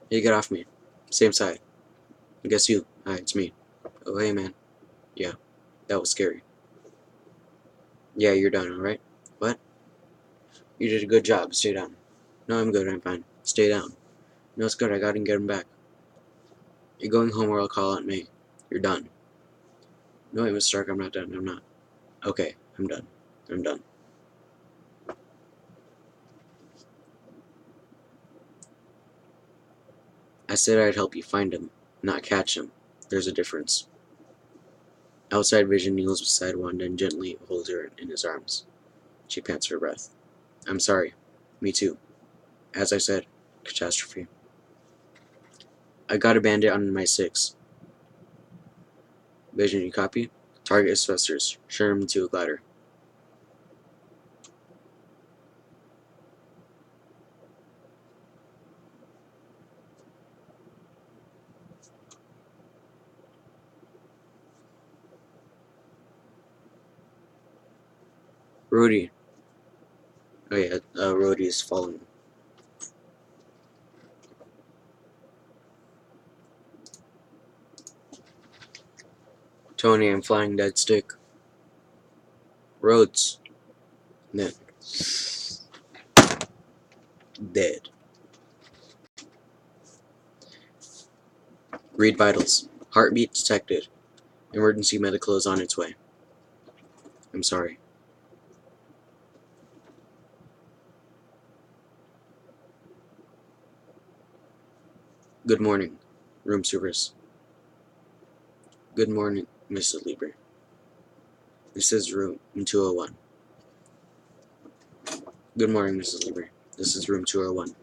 Hey, get off me. Same side. I guess you. Hi, it's me. Oh, hey, man. Yeah, that was scary. Yeah, you're done, alright? What? You did a good job. Stay down. No, I'm good. I'm fine. Stay down. No, it's good. I gotta get him back. You're going home or I'll call Aunt May. You're done. No, wait, Mr. Stark, I'm not done. I'm not. Okay, I'm done. I'm done. I said I'd help you find him, not catch him. There's a difference. Outside Vision kneels beside Wanda and gently holds her in his arms. She pants for breath. I'm sorry. Me too. As I said, catastrophe. I got a bandit on my 6. Vision, you copy? Target is Fester's. Sherm to a glider. Rudy. Oh yeah, Rudy is falling. Tony, I'm flying dead stick. Rhodes. Then. Dead. Read vitals. Heartbeat detected. Emergency medical is on its way. I'm sorry. Good morning, room service. Good morning, Mrs. Lieber. This is room 201. Good morning, Mrs. Lieber. This is room 201.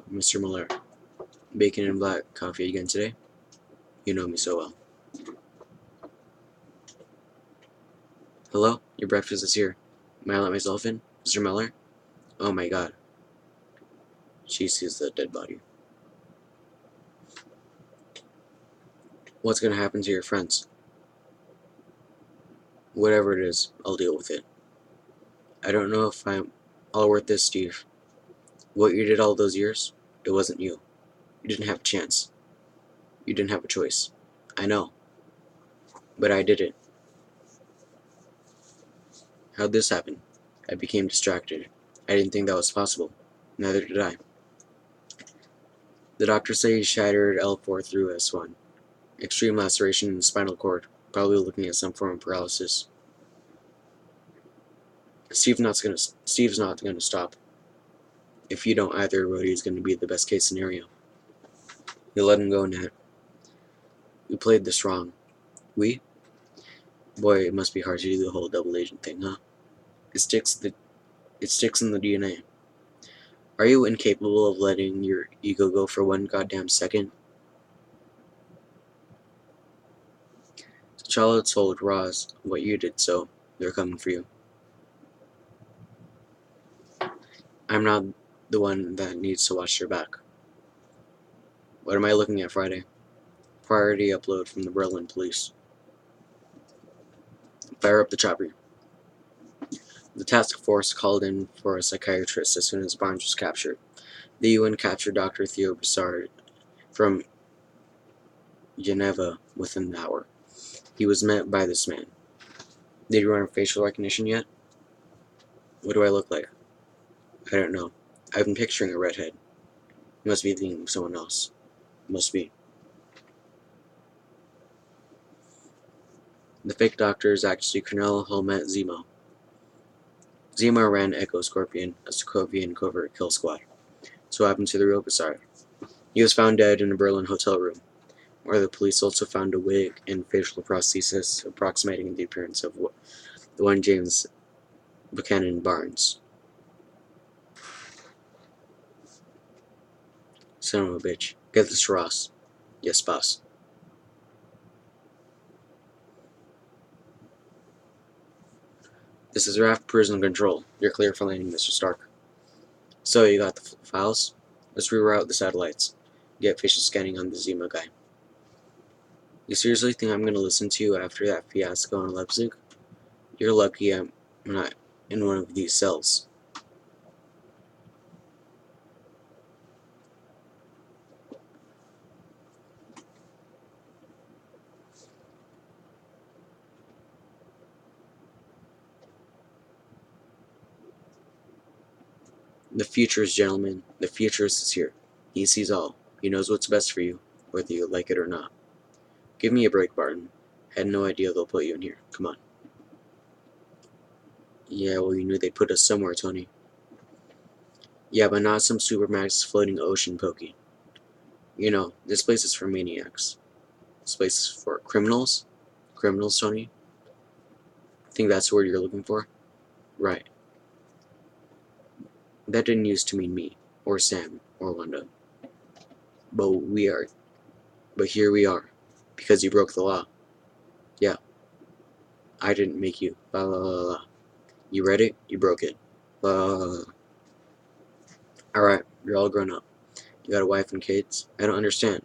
Mr. Muller. Bacon and black coffee again today? You know me so well. Hello? Your breakfast is here. May I let myself in? Mr. Muller? Oh my god. She sees the dead body. What's gonna happen to your friends? Whatever it is, I'll deal with it. I don't know if I'm all worth this, Steve. What you did all those years, it wasn't you. You didn't have a chance. You didn't have a choice. I know. But I did it. How'd this happen? I became distracted. I didn't think that was possible. Neither did I. The doctors say he shattered L4 through S1. Extreme laceration in the spinal cord. Probably looking at some form of paralysis. Steve's not gonna stop. If you don't either, Rhodey is gonna be the best case scenario. You let him go, Nat. We played this wrong. We? Boy, it must be hard to do the whole double agent thing, huh? It sticks in the DNA. Are you incapable of letting your ego go for one goddamn second? T'Challa told Roz what you did, so they're coming for you. I'm not the one that needs to watch their back. What am I looking at Friday? Priority upload from the Berlin police. Fire up the chopper. The task force called in for a psychiatrist as soon as Barnes was captured. The UN captured Dr. Theo Broussard from Geneva within the hour. He was met by this man. Did you run facial recognition yet? What do I look like? I don't know. I've been picturing a redhead. You must be thinking of someone else. Must be. The fake doctor is actually Colonel Helmet Zemo. Zemo ran Echo Scorpion, a Sokovian covert kill squad. So what happened to the real Broussard? He was found dead in a Berlin hotel room, where the police also found a wig and facial prosthesis approximating the appearance of the one James Buchanan Barnes. Son of a bitch. Get this to Ross. Yes, boss. This is Raft Prison Control. You're clear for landing, Mr. Stark. So, you got the files? Let's reroute the satellites. Get facial scanning on the Zemo guy. You seriously think I'm going to listen to you after that fiasco in Leipzig? You're lucky I'm not in one of these cells. The Futurist, gentlemen. The Futurist is here. He sees all. He knows what's best for you, whether you like it or not. Give me a break, Barton. Had no idea they'll put you in here. Come on. Yeah, well, you knew they'd put us somewhere, Tony. Yeah, but not some Supermax floating ocean pokey. You know, this place is for maniacs. This place is for criminals. Criminals, Tony? Think that's the word you're looking for? Right. That didn't used to mean me, or Sam, or Wanda. But here we are. Because you broke the law. Yeah. I didn't make you. Blah, blah, blah, blah. You read it, you broke it. Blah, blah, blah. Alright, you're all grown up. You got a wife and kids. I don't understand.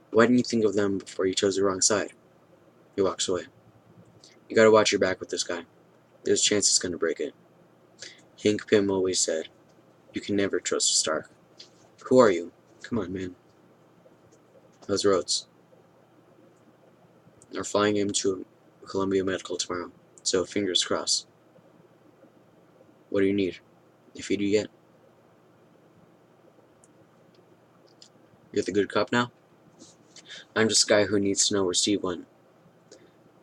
Why didn't you think of them before you chose the wrong side? He walks away. You gotta watch your back with this guy. There's a chance he's gonna break it. Hank Pym always said, you can never trust a Stark. Who are you? Come on, man. How's Rhodes? They're flying him to Columbia Medical tomorrow, so fingers crossed. What do you need? If you do get? You're the good cop now? I'm just a guy who needs to know where Steve went.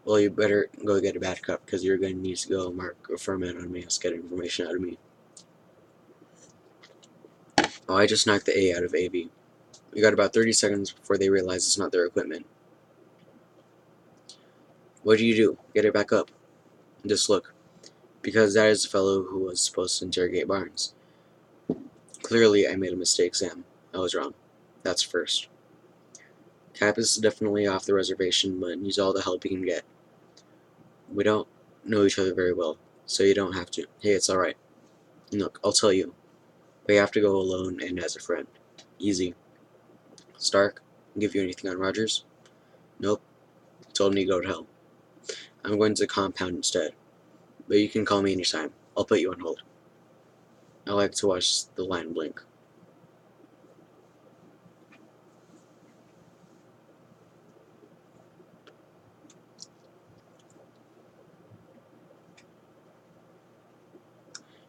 Well, you better go get a bad cop, because you're going to need to go mark a ferment on me, get information out of me. Oh, I just knocked the A out of AV. We got about 30 seconds before they realize it's not their equipment. What do you do? Get it back up. Just look. Because that is the fellow who was supposed to interrogate Barnes. Clearly, I made a mistake, Sam. I was wrong. That's first. Cap is definitely off the reservation, but needs all the help he can get. We don't know each other very well, so you don't have to. Hey, it's alright. Look, I'll tell you. But you have to go alone and as a friend. Easy. Stark, give you anything on Rogers? Nope. Told me to go to hell. I'm going to the compound instead. But you can call me anytime. I'll put you on hold. I like to watch the line blink.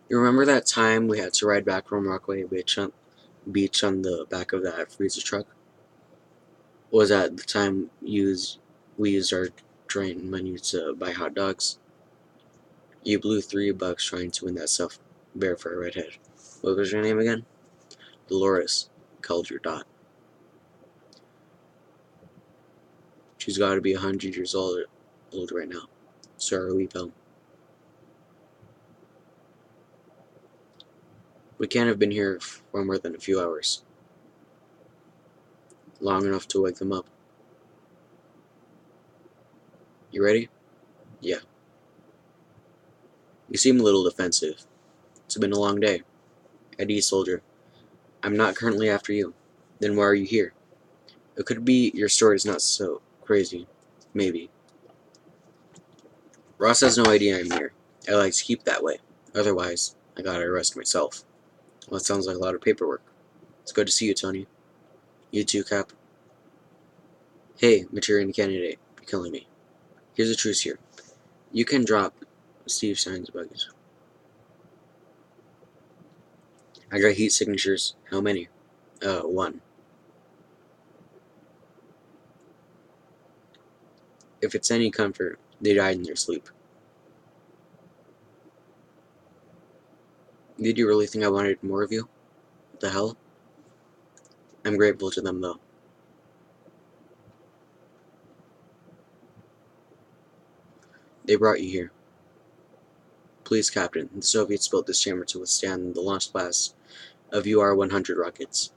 You remember that time we had to ride back from Rockaway Beach on the back of that freezer truck? Was that the time we used our train money to buy hot dogs? You blew $3 trying to win that stuff bear for a redhead. What was your name again? Dolores. Called your dot. She's got to be 100 years old right now. So are we, pal. We can't have been here for more than a few hours. Long enough to wake them up. You ready? Yeah. You seem a little defensive. It's been a long day. Eddie, soldier. I'm not currently after you. Then why are you here? It could be your story's not so crazy. Maybe. Ross has no idea I'm here. I like to keep that way. Otherwise, I gotta arrest myself. Well, that sounds like a lot of paperwork. It's good to see you, Tony. You too, Cap. Hey, Materian candidate. You're killing me. Here's a truce here. You can drop Steve signs buggies. I got heat signatures. How many? 1. If it's any comfort, they died in their sleep. Did you really think I wanted more of you? What the hell? I'm grateful to them, though. They brought you here. Please, Captain, the Soviets built this chamber to withstand the launch blast of UR-100 rockets.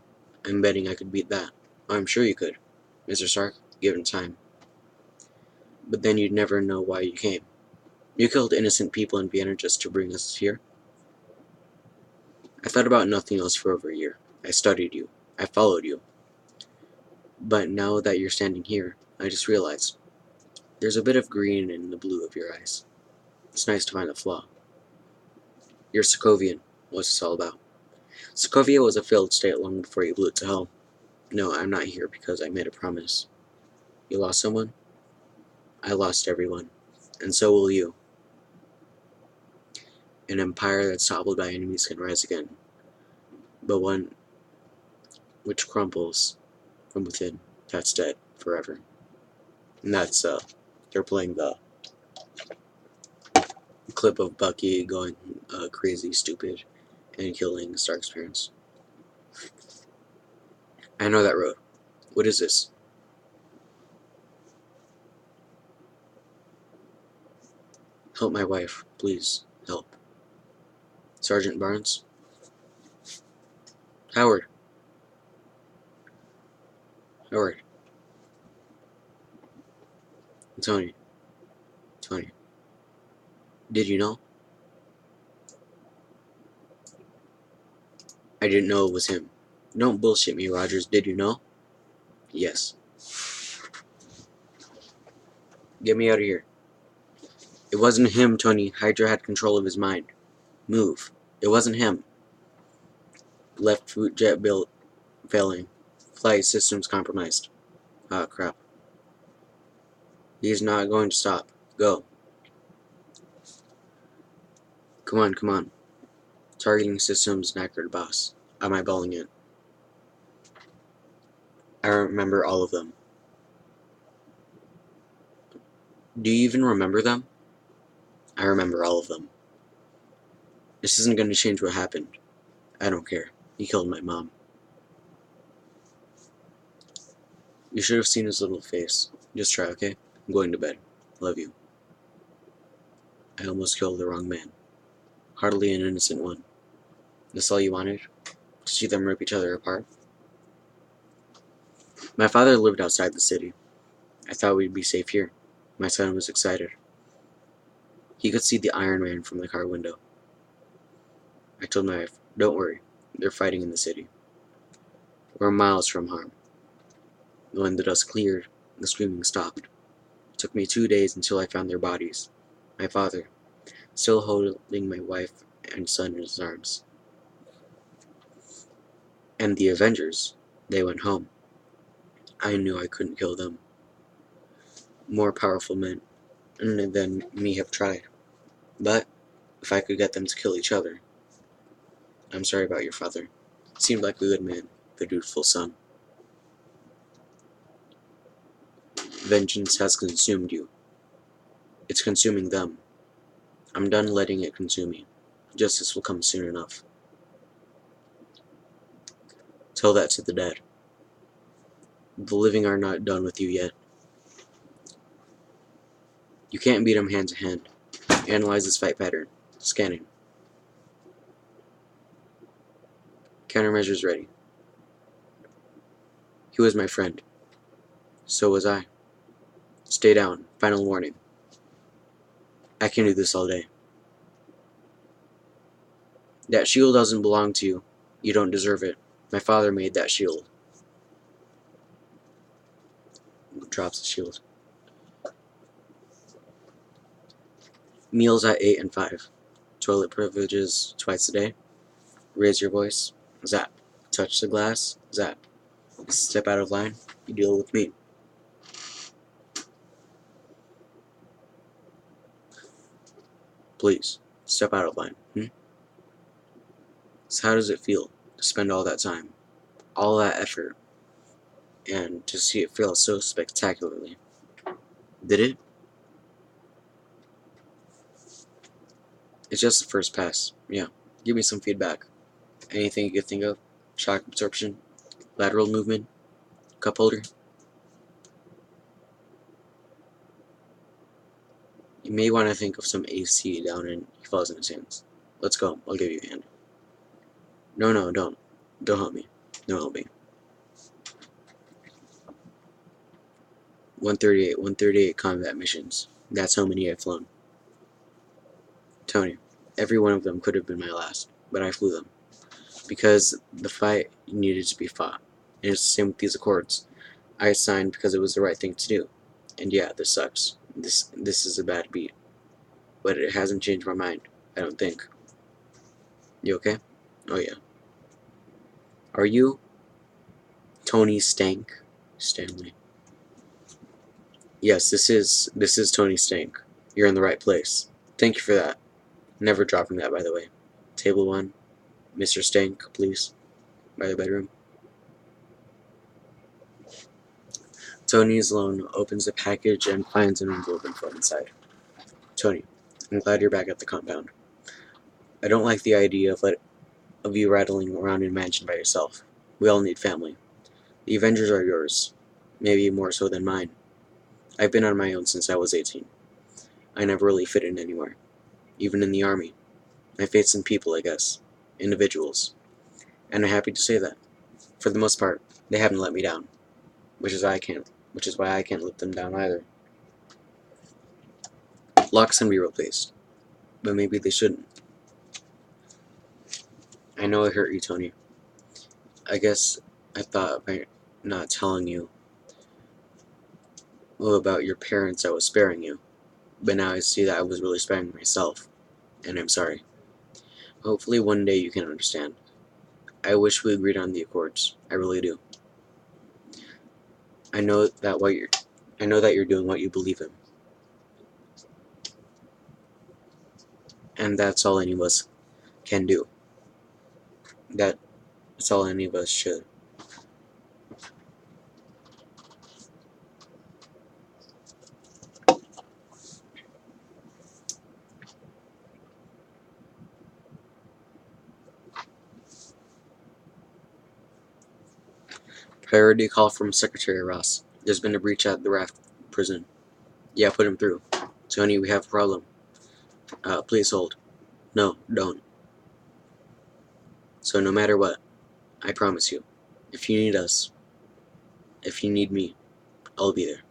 I'm betting I could beat that. I'm sure you could, Mr. Stark, given time. But then you'd never know why you came. You killed innocent people in Vienna just to bring us here. I thought about nothing else for over a year. I studied you. I followed you. But now that you're standing here, I just realized there's a bit of green in the blue of your eyes. It's nice to find a flaw. You're Sokovian. What's this all about? Sokovia was a failed state long before you blew it to hell. No, I'm not here because I made a promise. You lost someone? I lost everyone. And so will you. An empire that's toppled by enemies can rise again. But one which crumbles from within, that's dead forever. And that's, they're playing the clip of Bucky going crazy, stupid, and killing Stark's parents. I know that road. What is this? Help my wife, please. Help. Sergeant Barnes? Howard. Howard. Tony. Tony. Did you know? I didn't know it was him. Don't bullshit me, Rogers. Did you know? Yes. Get me out of here. It wasn't him, Tony. Hydra had control of his mind. Move. It wasn't him. Left foot jet built failing. Flight systems compromised. Ah, crap. He's not going to stop. Go. Come on, come on. Targeting systems knackered, boss. Am I balling it? I remember all of them. Do you even remember them? I remember all of them. This isn't going to change what happened. I don't care. He killed my mom. You should have seen his little face. Just try, okay? I'm going to bed. Love you. I almost killed the wrong man. Hardly an innocent one. This all you wanted? To see them rip each other apart? My father lived outside the city. I thought we'd be safe here. My son was excited. He could see the Iron Man from the car window. I told my wife, don't worry, they're fighting in the city. We're miles from harm. When the dust cleared, the screaming stopped. It took me 2 days until I found their bodies. My father, still holding my wife and son in his arms. And the Avengers, they went home. I knew I couldn't kill them. More powerful men than me have tried. But if I could get them to kill each other. I'm sorry about your father. Seemed like a good man, the dutiful son. Vengeance has consumed you. It's consuming them. I'm done letting it consume me. Justice will come soon enough. Tell that to the dead. The living are not done with you yet. You can't beat him hand to hand. Analyze his fight pattern. Scanning. Countermeasures ready. He was my friend. So was I. Stay down. Final warning. I can do this all day. That shield doesn't belong to you. You don't deserve it. My father made that shield. Drops the shield. Meals at 8 and 5. Toilet privileges twice a day. Raise your voice. Zap. Touch the glass. Zap. Step out of line. You deal with me. Please, step out of line. So how does it feel to spend all that time, all that effort, and to see it fail so spectacularly? Did it? It's just the first pass. Yeah. Give me some feedback. Anything you could think of? Shock absorption? Lateral movement? Cup holder? You may want to think of some AC down in he falls in his hands. Let's go. I'll give you a hand. No, don't. Don't help me. Don't help me. 138 combat missions. That's how many I've flown. Tony, every one of them could have been my last, but I flew them. Because the fight needed to be fought. And it's the same with these accords. I signed because it was the right thing to do. And yeah, this sucks. This is a bad beat. But it hasn't changed my mind, I don't think. You okay? Oh yeah. Are you Tony Stank? Stanley. Yes, this is Tony Stank. You're in the right place. Thank you for that. Never dropping that, by the way. Table 1. Mr. Stank, please. By the bedroom. Tony is alone, opens the package, and finds an envelope from inside. Tony, I'm glad you're back at the compound. I don't like the idea of you rattling around in a mansion by yourself. We all need family. The Avengers are yours. Maybe more so than mine. I've been on my own since I was 18. I never really fit in anywhere. Even in the army. I faced some people, I guess. Individuals. And I'm happy to say that. For the most part, they haven't let me down. Which is why I can't let them down either. Locks can be replaced. But maybe they shouldn't. I know I hurt you, Tony. I guess I thought by not telling you about your parents I was sparing you. But now I see that I was really sparing myself. And I'm sorry. Hopefully one day you can understand. I wish we agreed on the accords. I really do. I know that you're doing what you believe in. And that's all any of us can do. That's all any of us should. Priority call from Secretary Ross. There's been a breach at the Raft prison. Yeah, put him through. Tony, we have a problem. Please hold. No, don't. So no matter what, I promise you, if you need us, if you need me, I'll be there.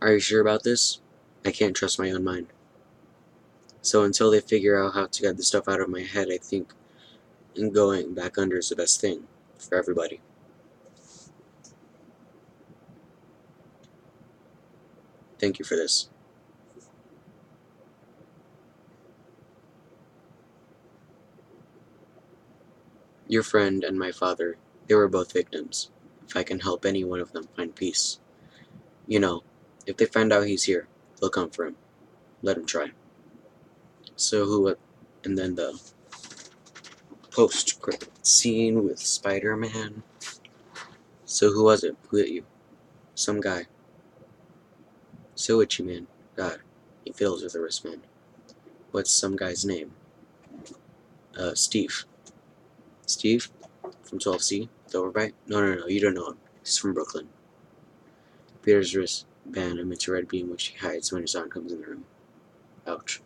Are you sure about this? I can't trust my own mind. So until they figure out how to get the stuff out of my head, I think going back under is the best thing for everybody. Thank you for this. Your friend and my father, they were both victims. If I can help any one of them find peace. You know, if they find out he's here, they'll come for him. Let him try. So who, and then the post-credit scene with Spider-Man. So who was it? Who hit you? Some guy. So itchy, man. God, he fiddles with the wristband. What's some guy's name? Steve. Steve? From 12C? The Overbite? No, you don't know him. He's from Brooklyn. Peter's wristband emits a red beam which he hides when his aunt comes in the room. Ouch.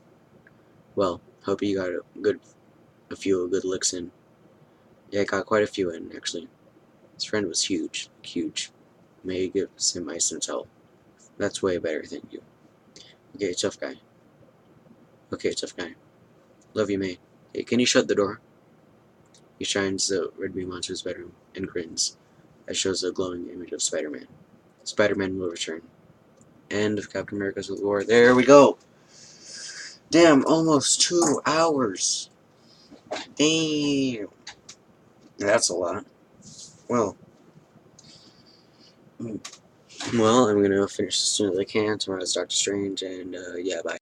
Well, hope you got a few good licks in. Yeah, I got quite a few in, actually. His friend was huge. May gives him ice and towel. That's way better, thank you. Okay, tough guy. Love you, May. Hey, can you shut the door? He shines the red beam onto his bedroom and grins. That shows a glowing image of Spider-Man. Spider-Man will return. End of Captain America Civil War. There we go! Damn, almost 2 hours! Damn! That's a lot. Well, I'm gonna finish as soon as I can. Tomorrow's Doctor Strange, and yeah, bye.